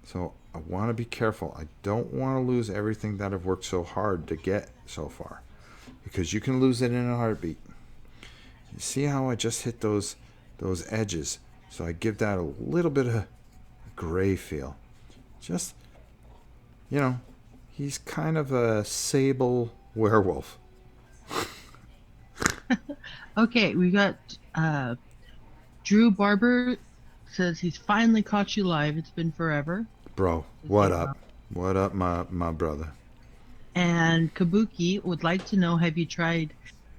So I want to be careful. I don't want to lose everything that I've worked so hard to get so far, because you can lose it in a heartbeat. You see how I just hit those edges? So I give that a little bit of gray feel. Just, you know, he's kind of a sable werewolf. Okay, we got Drew Barber says he's finally caught you live. It's been forever. Bro, what up? What up, my brother? And Kabuki would like to know, have you tried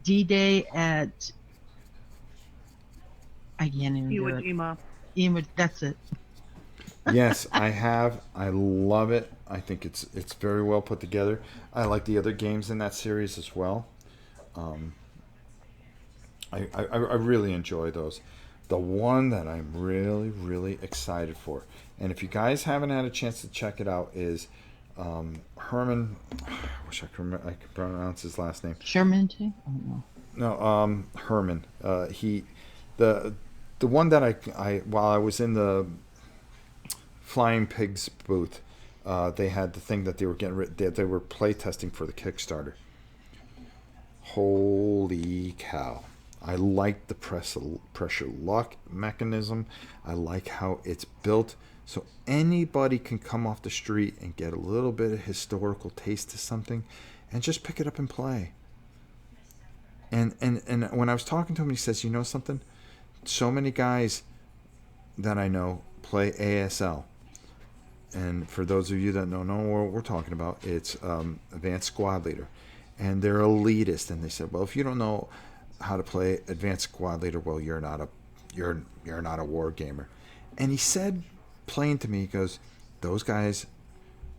D-Day at... I can't even do it. Iwo, that's it. Yes, I have. I love it. I think it's very well put together. I like the other games in that series as well. I really enjoy those. The one that I'm really, really excited for, and if you guys haven't had a chance to check it out, is Herman. I wish I could pronounce his last name. Sherman too? I don't know. No, Herman. The one that I while I was in the Flying Pigs booth, they had the thing that they were they were play testing for the Kickstarter. Holy cow. I like the pressure lock mechanism. I like how it's built so anybody can come off the street and get a little bit of historical taste to something and just pick it up and play. And when I was talking to him, he says, you know something? So many guys that I know play ASL. And for those of you that don't know what we're talking about, it's Advanced Squad Leader. And they're elitist. And they said, well, if you don't know how to play Advanced Squad Leader, well, you're not a war gamer. And he said plain to me, he goes, those guys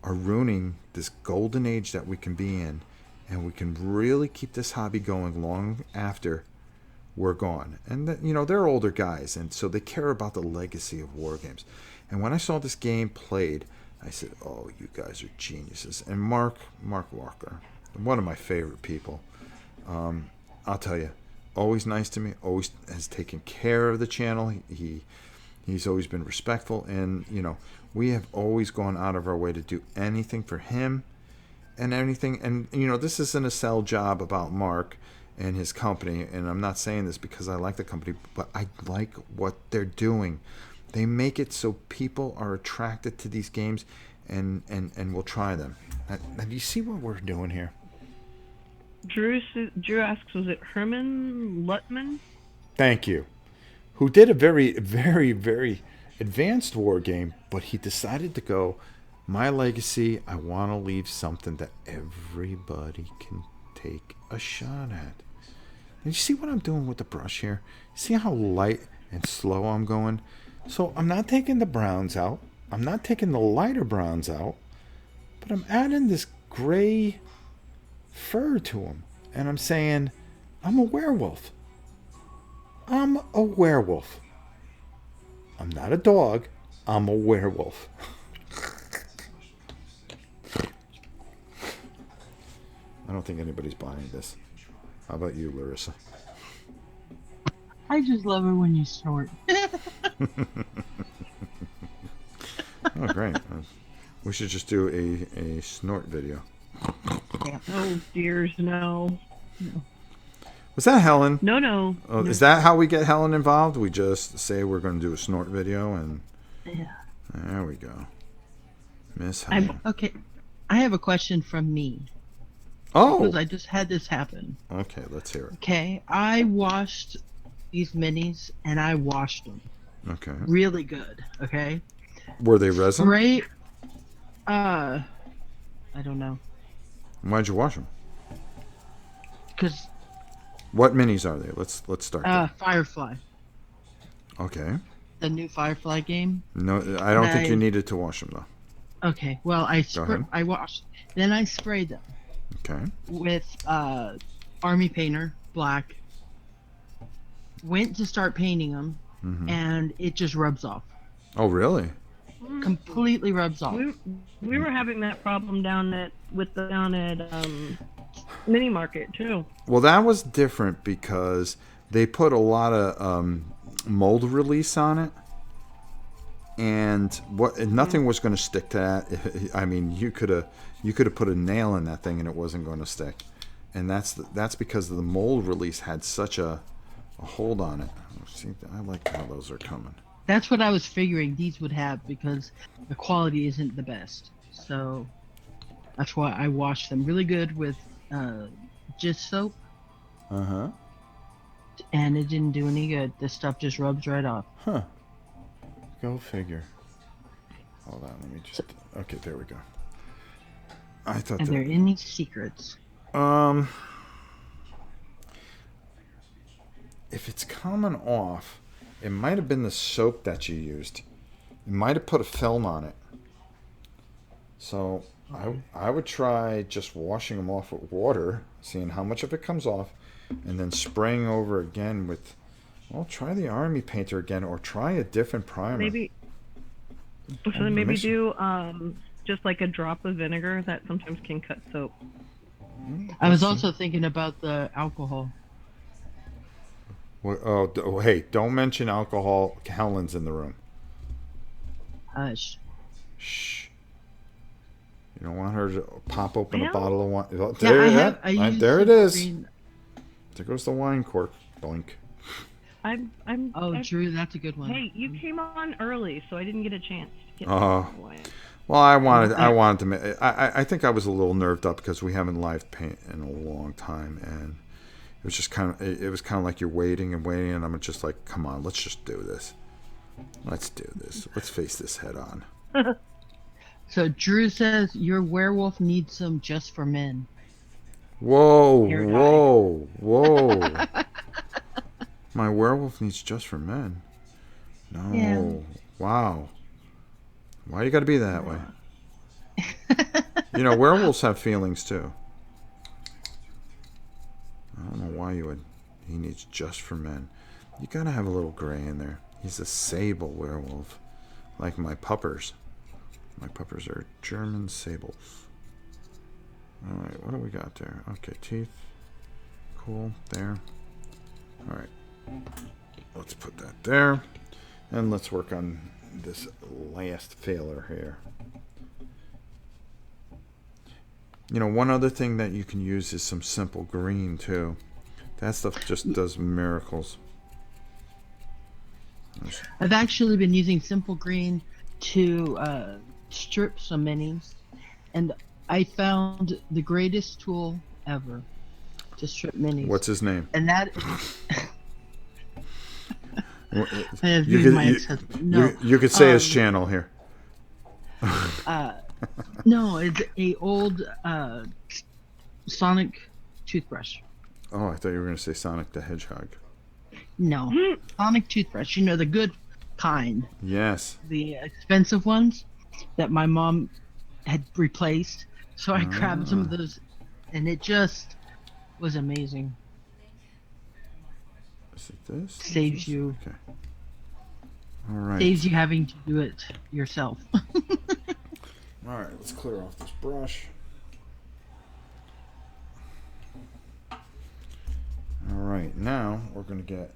are ruining this golden age that we can be in, and we can really keep this hobby going long after we're gone. And that, you know, they're older guys, and so they care about the legacy of war games. And when I saw this game played, I said, oh, you guys are geniuses. And Mark Walker, one of my favorite people, I'll tell you, always nice to me, always has taken care of the channel. He's always been respectful, and you know, we have always gone out of our way to do anything for him and anything. And you know, this isn't a sell job about Mark and his company, and I'm not saying this because I like the company, but I like what they're doing. They make it so people are attracted to these games and will try them. Now, do you see what we're doing here? Drew asks, was it Herman Lutman? Thank you. Who did a very, very, very advanced war game, but he decided to go, my legacy, I want to leave something that everybody can take a shot at. And you see what I'm doing with the brush here? See how light and slow I'm going? So I'm not taking the browns out. I'm not taking the lighter browns out. But I'm adding this gray fur to them. And I'm saying, I'm a werewolf. I'm a werewolf. I'm not a dog. I'm a werewolf. I don't think anybody's buying this. How about you, Larissa? I just love it when you snort. Oh, great. We should just do a snort video. Oh dears, no. Was that Helen? No. Oh, is that how we get Helen involved? We just say we're going to do a snort video, and there we go. Miss Helen. Okay, I have a question from me. Oh! Because I just had this happen. Okay, let's hear it. Okay, I washed these minis, and I washed them. Okay. Really good, okay? Were they resin? Great. I don't know. Why'd you wash them? Because What minis are they? Let's start there. Firefly. Okay. The new Firefly game. No, I don't think you needed to wash them, though. Okay, well, ahead. I washed. Then I sprayed them Okay. with Army Painter, black. Went to start painting them, and it just rubs off. Oh, really? Completely rubs off. We were having that problem down at Mini Market too. Well, that was different because they put a lot of mold release on it, and nothing was going to stick to that. I mean, you could have put a nail in that thing and it wasn't going to stick, and that's because the mold release had such a hold on it. See, I like how those are coming. That's what I was figuring these would have because the quality isn't the best. So that's why I washed them really good with just soap. Uh-huh. And it didn't do any good. This stuff just rubs right off. Huh. Go figure. Hold on, let me just... Okay, there we go. I thought Are there any secrets? If it's coming off, it might have been the soap that you used. You might have put a film on it. So I would try just washing them off with water, seeing how much of it comes off, and then spraying over again with, well, try the Army Painter again, or try a different primer. Maybe do just like a drop of vinegar. That sometimes can cut soap. I was also thinking about the alcohol. Oh, hey, don't mention alcohol. Helen's in the room. Hush. Shh. You don't want her to pop open a Well, bottle of wine. Oh, Yeah, there it is. green- There goes the wine cork. Blink. I'm. Oh, Drew, that's a good one. Hey, you came on early, so I didn't get a chance to get wine. Well, I wanted to. I think I was a little nerved up because we haven't live paint in a long time, and it was just kind of like you're waiting, and I'm just like, come on, let's just do this. Let's do this. Let's face this head on. So Drew says your werewolf needs some just for men. Whoa, Here, whoa. My werewolf needs just for men. No. Yeah. Wow. Why you got to be that way? You know, werewolves have feelings too. I don't know why he needs just for men. You got to have a little gray in there. He's a sable werewolf, like my puppers. My puppers are German sables. All right, what do we got there? Okay, teeth. Cool, there. All right, let's put that there. And let's work on this last failure here. You know, one other thing that you can use is some simple green, too. That stuff just does miracles. I've actually been using simple green to strip some minis, and I found the greatest tool ever to strip minis. What's his name? And that You could say his channel here. No, it's a old Sonic toothbrush. Oh, I thought you were going to say Sonic the Hedgehog. No, Sonic toothbrush. You know, the good kind. Yes. The expensive ones that my mom had replaced. So I grabbed some of those, and it just was amazing. Is it this? Saves you. Okay. All right. Saves you having to do it yourself. All right, let's clear off this brush. All right, now we're going to get,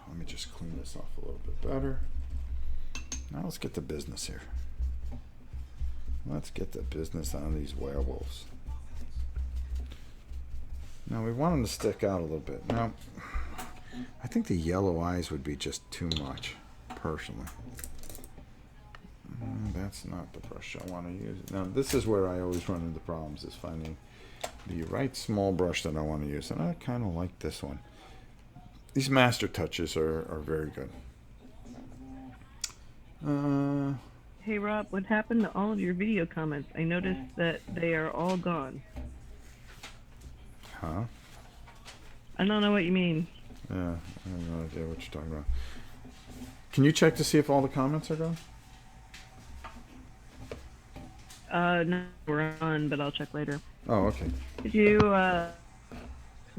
let me just clean this off a little bit better. Now let's get to business here. Let's get the business on these werewolves. Now we want them to stick out a little bit. Now, I think the yellow eyes would be just too much, personally. That's not the brush I want to use. Now, this is where I always run into problems, is finding the right small brush that I want to use. And I kind of like this one. These master touches are very good. Hey Rob, what happened to all of your video comments? I noticed that they are all gone. Huh? I don't know what you mean. Yeah, I have no idea what you're talking about. Can you check to see if all the comments are gone? No, we're on, but I'll check later. Oh, okay. Could you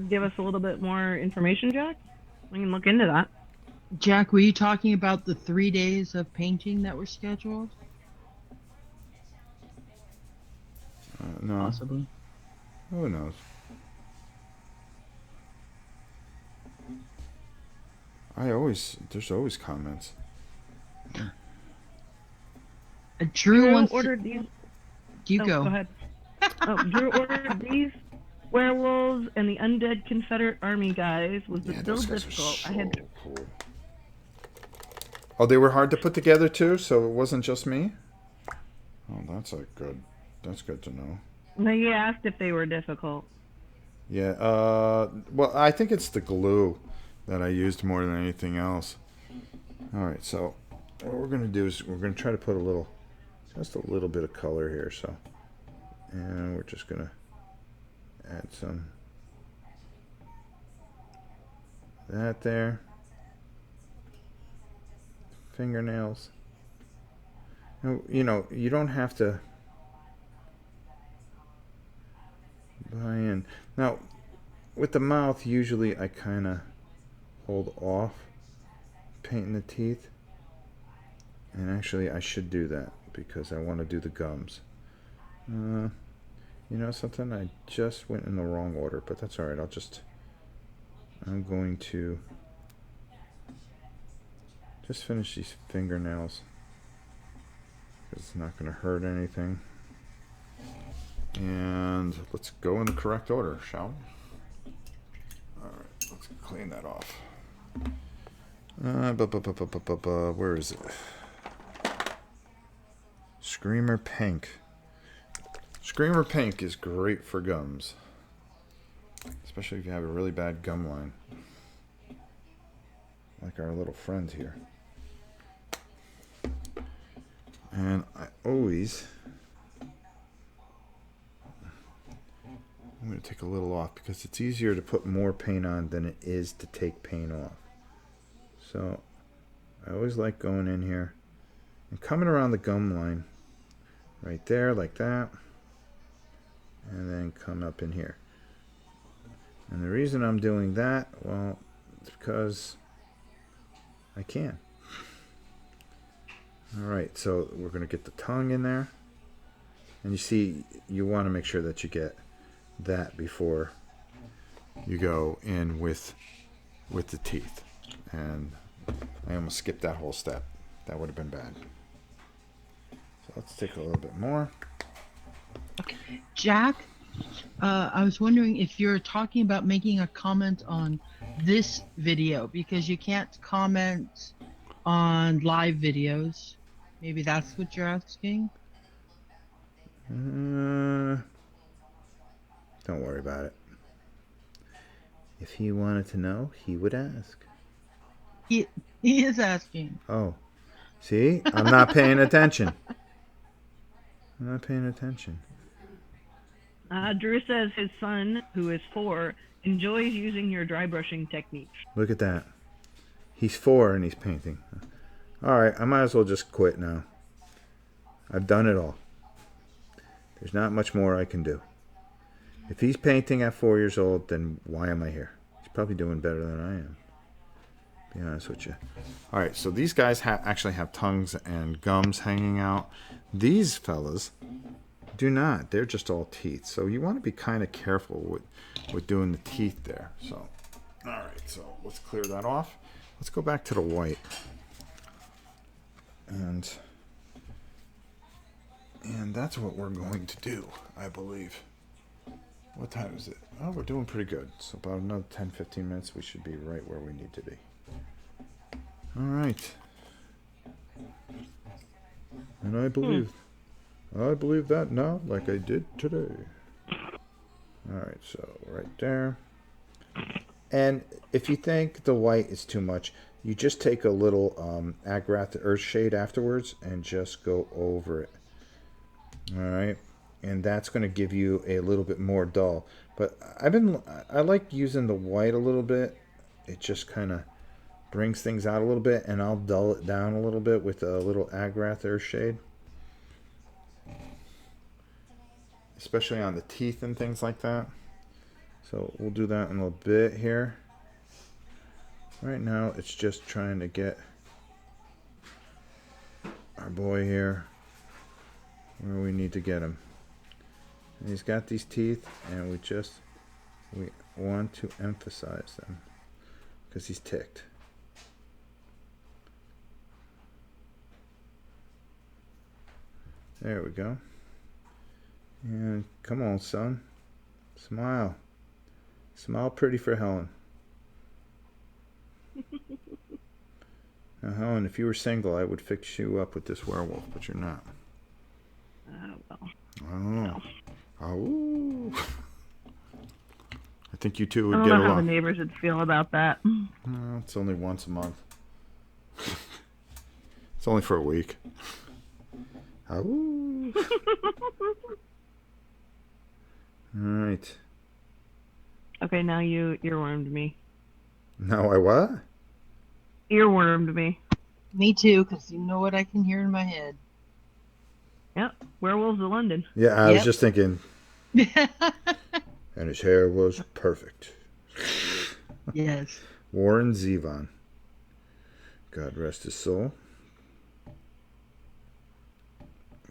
give us a little bit more information, Jack? We can look into that. Jack, were you talking about the 3 days of painting that were scheduled? No. Possibly. Who knows? There's always comments. Drew wants ordered these. You Oh, go. go ahead. Drew ordered these werewolves and the undead Confederate Army guys. Was the build difficult? I had. Cool. Oh, they were hard to put together too, so it wasn't just me. Oh, that's good to know. No, you asked if they were difficult. Yeah. Well, I think it's the glue that I used more than anything else. All right. So what we're gonna do is we're gonna try to put just a little bit of color here. So, and we're just gonna add some that there. Fingernails. You know, you don't have to buy in. Now, with the mouth, usually I kind of hold off painting the teeth. And actually, I should do that because I want to do the gums. You know something? I just went in the wrong order, but that's alright. I'm going to just finish these fingernails because it's not going to hurt anything. And let's go in the correct order, shall we? Alright, let's clean that off. Where is it? Screamer Pink. Screamer Pink is great for gums, especially if you have a really bad gum line, like our little friend here. And I'm going to take a little off because it's easier to put more paint on than it is to take paint off. So I always like going in here and coming around the gum line right there like that, and then come up in here. And the reason I'm doing that, well, it's because I can. Alright, so we're going to get the tongue in there. And you see, you want to make sure that you get that before you go in with the teeth. And I almost skipped that whole step. That would have been bad. So let's take a little bit more. Jack, I was wondering if you're talking about making a comment on this video, because you can't comment on live videos. Maybe that's what you're asking? Don't worry about it. If he wanted to know, he would ask. He is asking. Oh, see? I'm not paying attention. I'm not paying attention. Drew says his son, who is 4, enjoys using your dry brushing technique. Look at that. He's 4 and he's painting. Alright, I might as well just quit now. I've done it all. There's not much more I can do. If he's painting at 4 years old, then why am I here? He's probably doing better than I am. Be honest with you. Alright, so these guys actually have tongues and gums hanging out. These fellas do not. They're just all teeth. So you want to be kind of careful with doing the teeth there. So, alright, so let's clear that off. Let's go back to the white. And And that's what we're going to do, I believe. What time is it? Oh, we're doing pretty good. So about another 10, 15 minutes, we should be right where we need to be. All right. And I believe that now, like I did today. All right, so right there. And if you think the white is too much, you just take a little Agrath Earthshade afterwards and just go over it. All right, and that's going to give you a little bit more dull. But I like using the white a little bit. It just kind of brings things out a little bit, and I'll dull it down a little bit with a little Agrath Earthshade, especially on the teeth and things like that. So we'll do that in a little bit here. Right now, it's just trying to get our boy here where we need to get him. And he's got these teeth, and we want to emphasize them because he's ticked. There we go. And come on, son. Smile. Smile pretty for Helen. Now, Helen, if you were single, I would fix you up with this werewolf, but you're not. Well. I don't know. Oh. I think you two I would don't get know how the along. neighbors would feel about that. No, it's only once a month. It's only for a week. Oh. All right. Okay, now you earwormed me. Now I what? Earwormed me. Me too, because you know what I can hear in my head. Yep, Werewolves of London. Yeah, I was Yep. just thinking. And his hair was perfect. Yes. Warren Zevon. God rest his soul.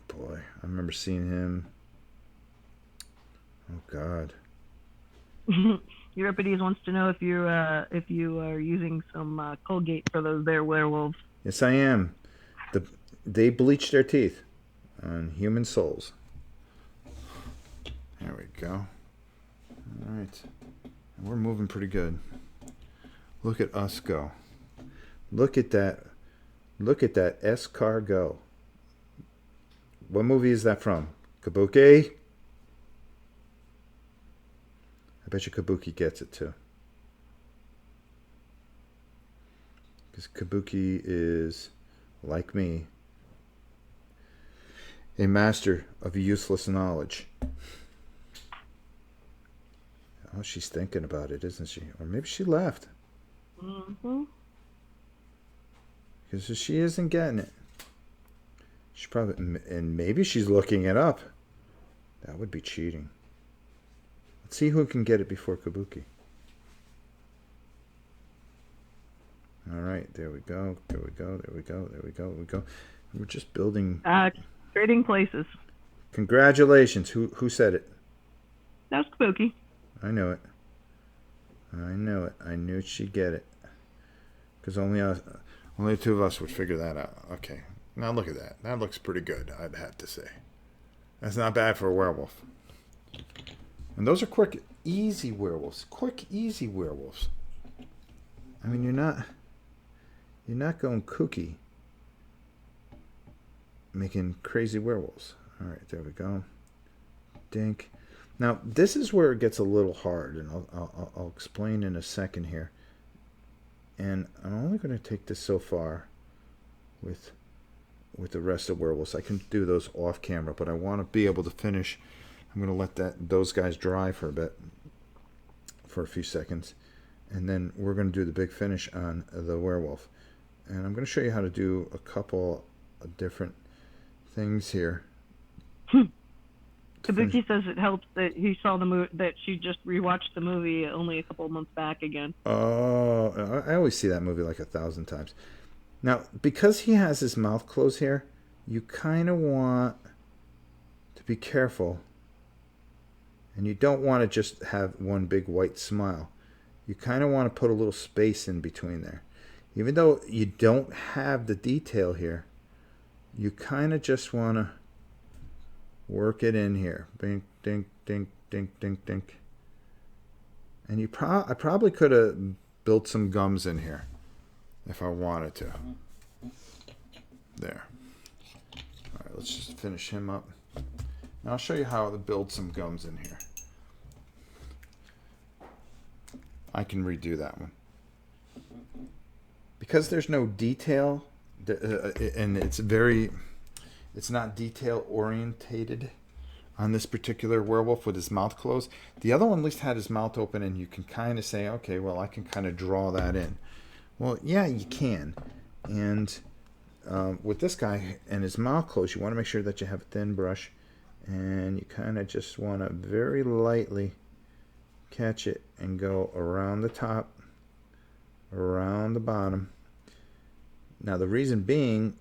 Boy, I remember seeing him. Oh God. Euripides wants to know if you are using some Colgate for those there werewolves. Yes, I am. They bleach their teeth on human souls. There we go. All right. We're moving pretty good. Look at us go. Look at that. Look at that S-car go. What movie is that from? Kabuki? I bet you Kabuki gets it too. Because Kabuki is, like me, a master of useless knowledge. Oh, she's thinking about it, isn't she? Or maybe she left. Mm-hmm. Because she isn't getting it. She probably, and maybe she's looking it up. That would be cheating. Let's see who can get it before Kabuki. All right, there we go. There we go. There we go. There we go. There we go. We're just building. Trading places. Congratulations. Who said it? That was Kabuki. I knew it. I knew it. I knew she'd get it. Because only the two of us would figure that out. Okay. Now look at that. That looks pretty good, I'd have to say. That's not bad for a werewolf. And those are quick, easy werewolves. Quick, easy werewolves. I mean, you're not going kooky making crazy werewolves. All right, there we go. Dink. Now, this is where it gets a little hard, and I'll explain in a second here. And I'm only going to take this so far with the rest of werewolves. I can do those off camera, but I want to be able to finish. I'm going to let those guys dry for a bit, for a few seconds, and then we're going to do the big finish on the werewolf. And I'm going to show you how to do a couple of different things here. Kabuki says it helps that he saw the movie, that she just rewatched the movie only a couple of months back again. Oh, I always see that movie like 1,000 times. Now, because he has his mouth closed here, you kind of want to be careful. And you don't want to just have one big white smile. You kind of want to put a little space in between there. Even though you don't have the detail here, you kind of just want to Work it in here. Bink, dink, dink, dink, dink, dink. And I probably could have built some gums in here if I wanted to. There. All right, let's just finish him up. Now I'll show you how to build some gums in here. I can redo that one. Because there's no detail, and it's not detail orientated on this particular werewolf with his mouth closed. The other one at least had his mouth open, and you can kind of say, okay, well, I can kind of draw that in. Well, yeah, you can. And with this guy and his mouth closed, you want to make sure that you have a thin brush, and you kind of just want to very lightly catch it and go around the top, around the bottom. Now, the reason being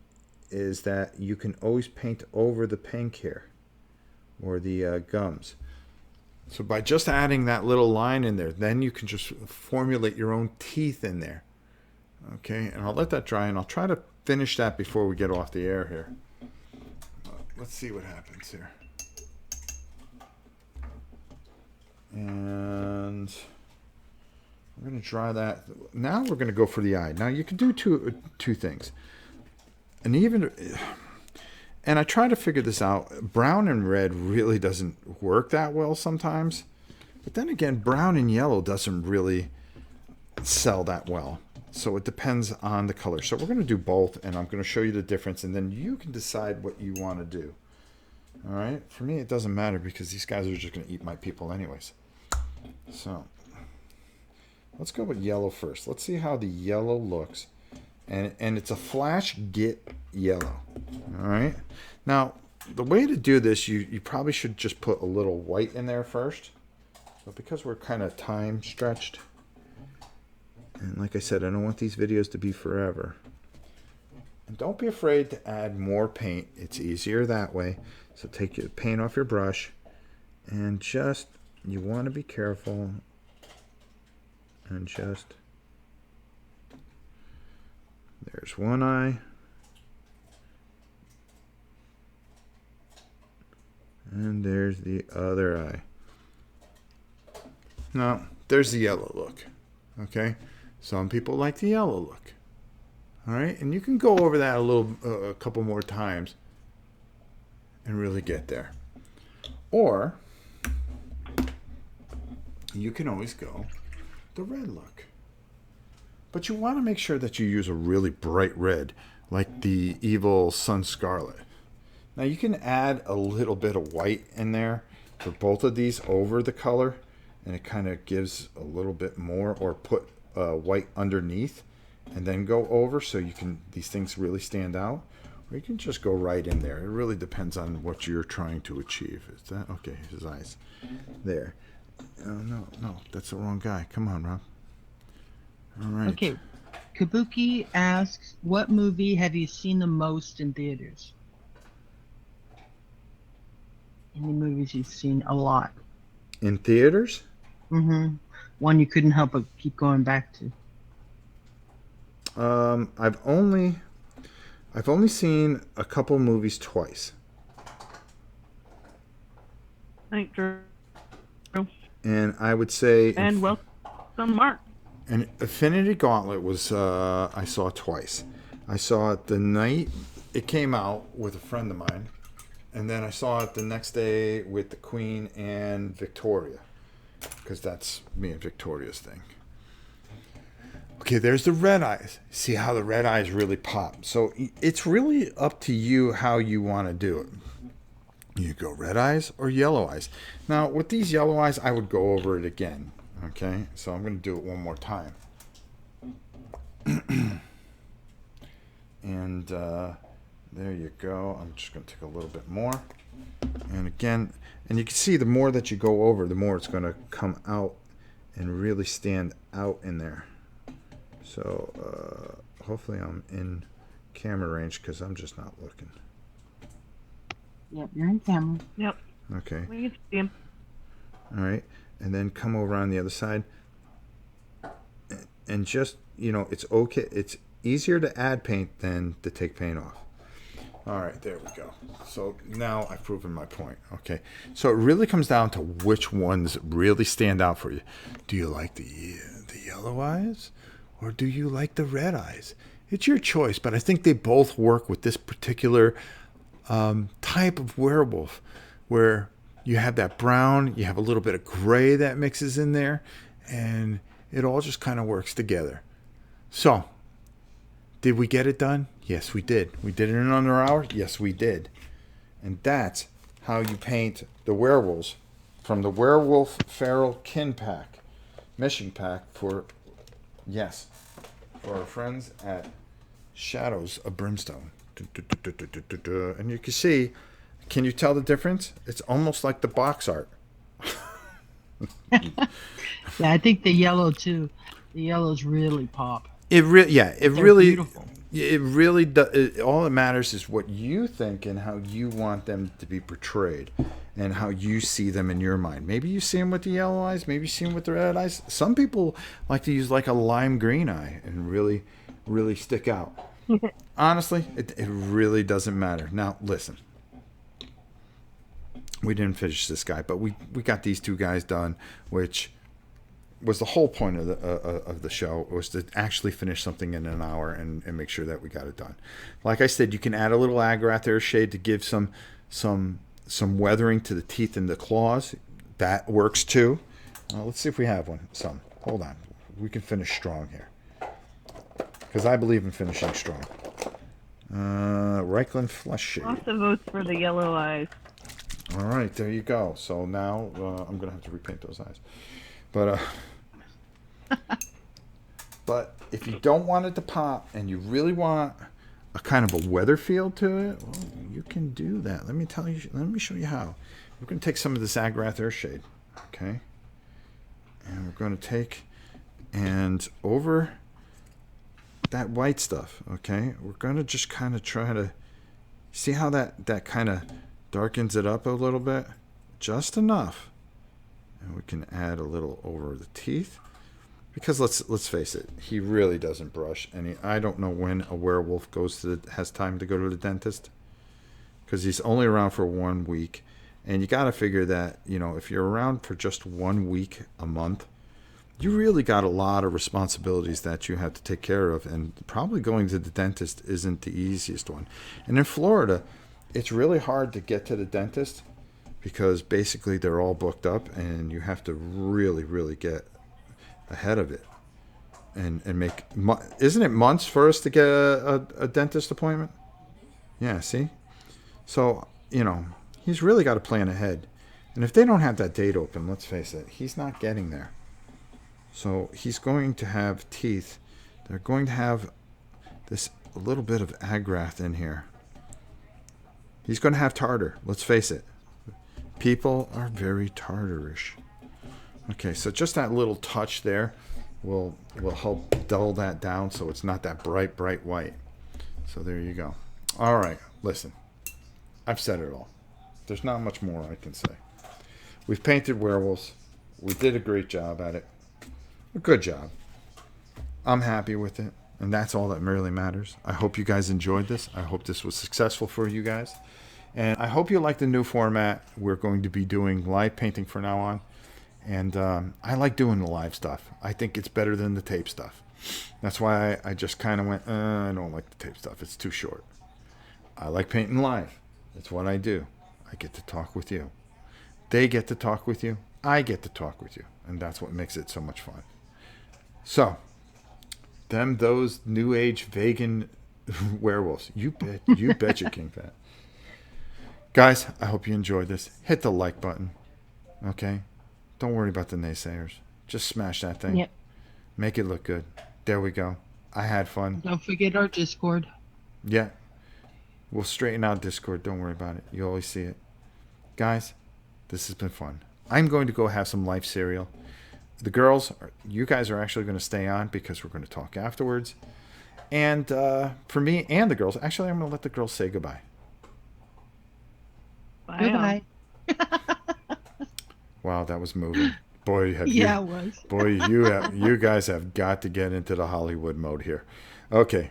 is that you can always paint over the pink here or the gums. So by just adding that little line in there, then you can just formulate your own teeth in there. Okay, and I'll let that dry, and I'll try to finish that before we get off the air here. Let's see what happens here. And we're going to dry that. Now we're going to go for the eye. Now you can do two things. And I try to figure this out. Brown and red really doesn't work that well sometimes. But then again, brown and yellow doesn't really sell that well. So it depends on the color. So we're going to do both, and I'm going to show you the difference, and then you can decide what you want to do. All right? For me, it doesn't matter because these guys are just going to eat my people anyways. So let's go with yellow first. Let's see how the yellow looks. And it's a flash get yellow. All right? Now, the way to do this, you probably should just put a little white in there first. But because we're kind of time stretched, and like I said, I don't want these videos to be forever. And don't be afraid to add more paint. It's easier that way. So take your paint off your brush, and just, you want to be careful, and just, there's one eye. And there's the other eye. Now, there's the yellow look. Okay? Some people like the yellow look. All right? And you can go over that a couple more times and really get there. Or you can always go the red look. But you want to make sure that you use a really bright red, like the Evil Sun Scarlet. Now you can add a little bit of white in there for both of these over the color, and it kind of gives a little bit more, or put white underneath and then go over, so you can, these things really stand out. Or you can just go right in there. It really depends on what you're trying to achieve. Is that okay? His eyes there. Oh, no, that's the wrong guy. Come on, Rob. All right. Okay. Kabuki asks, what movie have you seen the most in theaters? Any movies you've seen a lot? In theaters? Mm-hmm. One you couldn't help but keep going back to. I've only seen a couple movies twice. Thanks, Drew. And I would say... And welcome, Mark. And Infinity Gauntlet was, I saw twice. I saw it the night it came out with a friend of mine. And then I saw it the next day with the Queen and Victoria. Because that's me and Victoria's thing. Okay, there's the red eyes. See how the red eyes really pop. So it's really up to you how you want to do it. You go red eyes or yellow eyes. Now, with these yellow eyes, I would go over it again. Okay, so I'm going to do it one more time. And there you go. I'm just going to take a little bit more. And again, and you can see the more that you go over, the more it's going to come out and really stand out in there. So hopefully I'm in camera range because I'm just not looking. Yep, you're in camera. Yep. Okay. We can see him. All right. And then come over on the other side. And just, it's okay. It's easier to add paint than to take paint off. All right, there we go. So now I've proven my point. Okay, so it really comes down to which ones really stand out for you. Do you like the yellow eyes, or do you like the red eyes? It's your choice, but I think they both work with this particular type of werewolf, where you have that brown, you have a little bit of gray that mixes in there, and it all just kind of works together. So, did we get it done? Yes, we did. We did it in under an hour? Yes, we did. And that's how you paint the werewolves from the Werewolf Feral Kin Pack, Mission Pack for our friends at Shadows of Brimstone. And you can see, can you tell the difference? It's almost like the box art. Yeah, I think the yellow too. The yellows really pop. It really Beautiful. it really does. All that matters is what you think and how you want them to be portrayed and how you see them in your mind. Maybe you see them with the yellow eyes, maybe you see them with the red eyes. Some people like to use like a lime green eye and really stick out. Honestly, it really doesn't matter. Now listen, we didn't finish this guy, but we got these two guys done, which was the whole point of the show, was to actually finish something in an hour and make sure that we got it done. Like I said, you can add a little Agrath air shade to give some weathering to the teeth and the claws. That works too. Let's see if we have one. Hold on. We can finish strong here, because I believe in finishing strong. Reichland Flesh Shade. Lots of votes for the yellow eyes. All right, there you go. So now I'm going to have to repaint those eyes. But but if you don't want it to pop and you really want a kind of a weather feel to it, well, you can do that. Let me show you how. We're going to take some of this Agrath Earth Shade, okay? And we're going to take and over that white stuff, okay? We're going to just kind of try to see how that kind of darkens it up a little bit, just enough. And we can add a little over the teeth, because let's face it, he really doesn't brush. And I don't know when a werewolf has time to go to the dentist, because he's only around for 1 week. And you got to figure that, if you're around for just 1 week a month, you really got a lot of responsibilities that you have to take care of, and probably going to the dentist isn't the easiest one. And in Florida, it's really hard to get to the dentist, because basically they're all booked up, and you have to really get ahead of it and make, isn't it months for us to get a dentist appointment? Yeah, see? So, he's really got to plan ahead. And if they don't have that date open, let's face it, he's not getting there. So he's going to have teeth. They're going to have this a little bit of Agrath in here. He's going to have tartar, let's face it. People are very tartarish. Okay, so just that little touch there will help dull that down, so it's not that bright white. So there you go. All right, listen. I've said it all. There's not much more I can say. We've painted werewolves. We did a great job at it. A good job. I'm happy with it, and that's all that really matters. I hope you guys enjoyed this. I hope this was successful for you guys. And I hope you like the new format. We're going to be doing live painting from now on. And I like doing the live stuff. I think it's better than the tape stuff. That's why I just kind of went, I don't like the tape stuff. It's too short. I like painting live. It's what I do. I get to talk with you. They get to talk with you. I get to talk with you. And that's what makes it so much fun. So, those new age vegan werewolves. You bet you, King Fat. Guys, I hope you enjoyed this. Hit the like button. Okay? Don't worry about the naysayers. Just smash that thing. Yep. Make it look good. There we go. I had fun. Don't forget our Discord. Yeah. We'll straighten out Discord. Don't worry about it. You always see it. Guys, this has been fun. I'm going to go have some life cereal. The girls, you guys are actually going to stay on, because we're going to talk afterwards. And for me and the girls, actually, I'm going to let the girls say goodbye. Goodbye. Wow, that was moving. Boy, have Yeah, it was. Boy, you guys have got to get into the Hollywood mode here. Okay.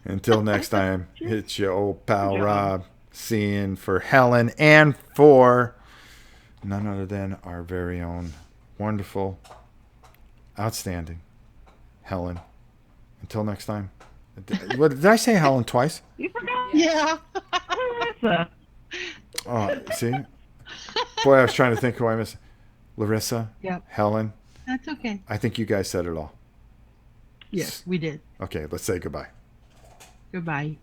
Until next time, it's your old pal Good job. Rob seeing for Helen and for none other than our very own wonderful, outstanding Helen. Until next time. Did I say Helen twice? You forgot Yeah. Larissa. Oh, see? Boy, I was trying to think who I missed. Larissa, Yep. Helen. That's okay. I think you guys said it all. Yes, we did. Okay, let's say goodbye. Goodbye.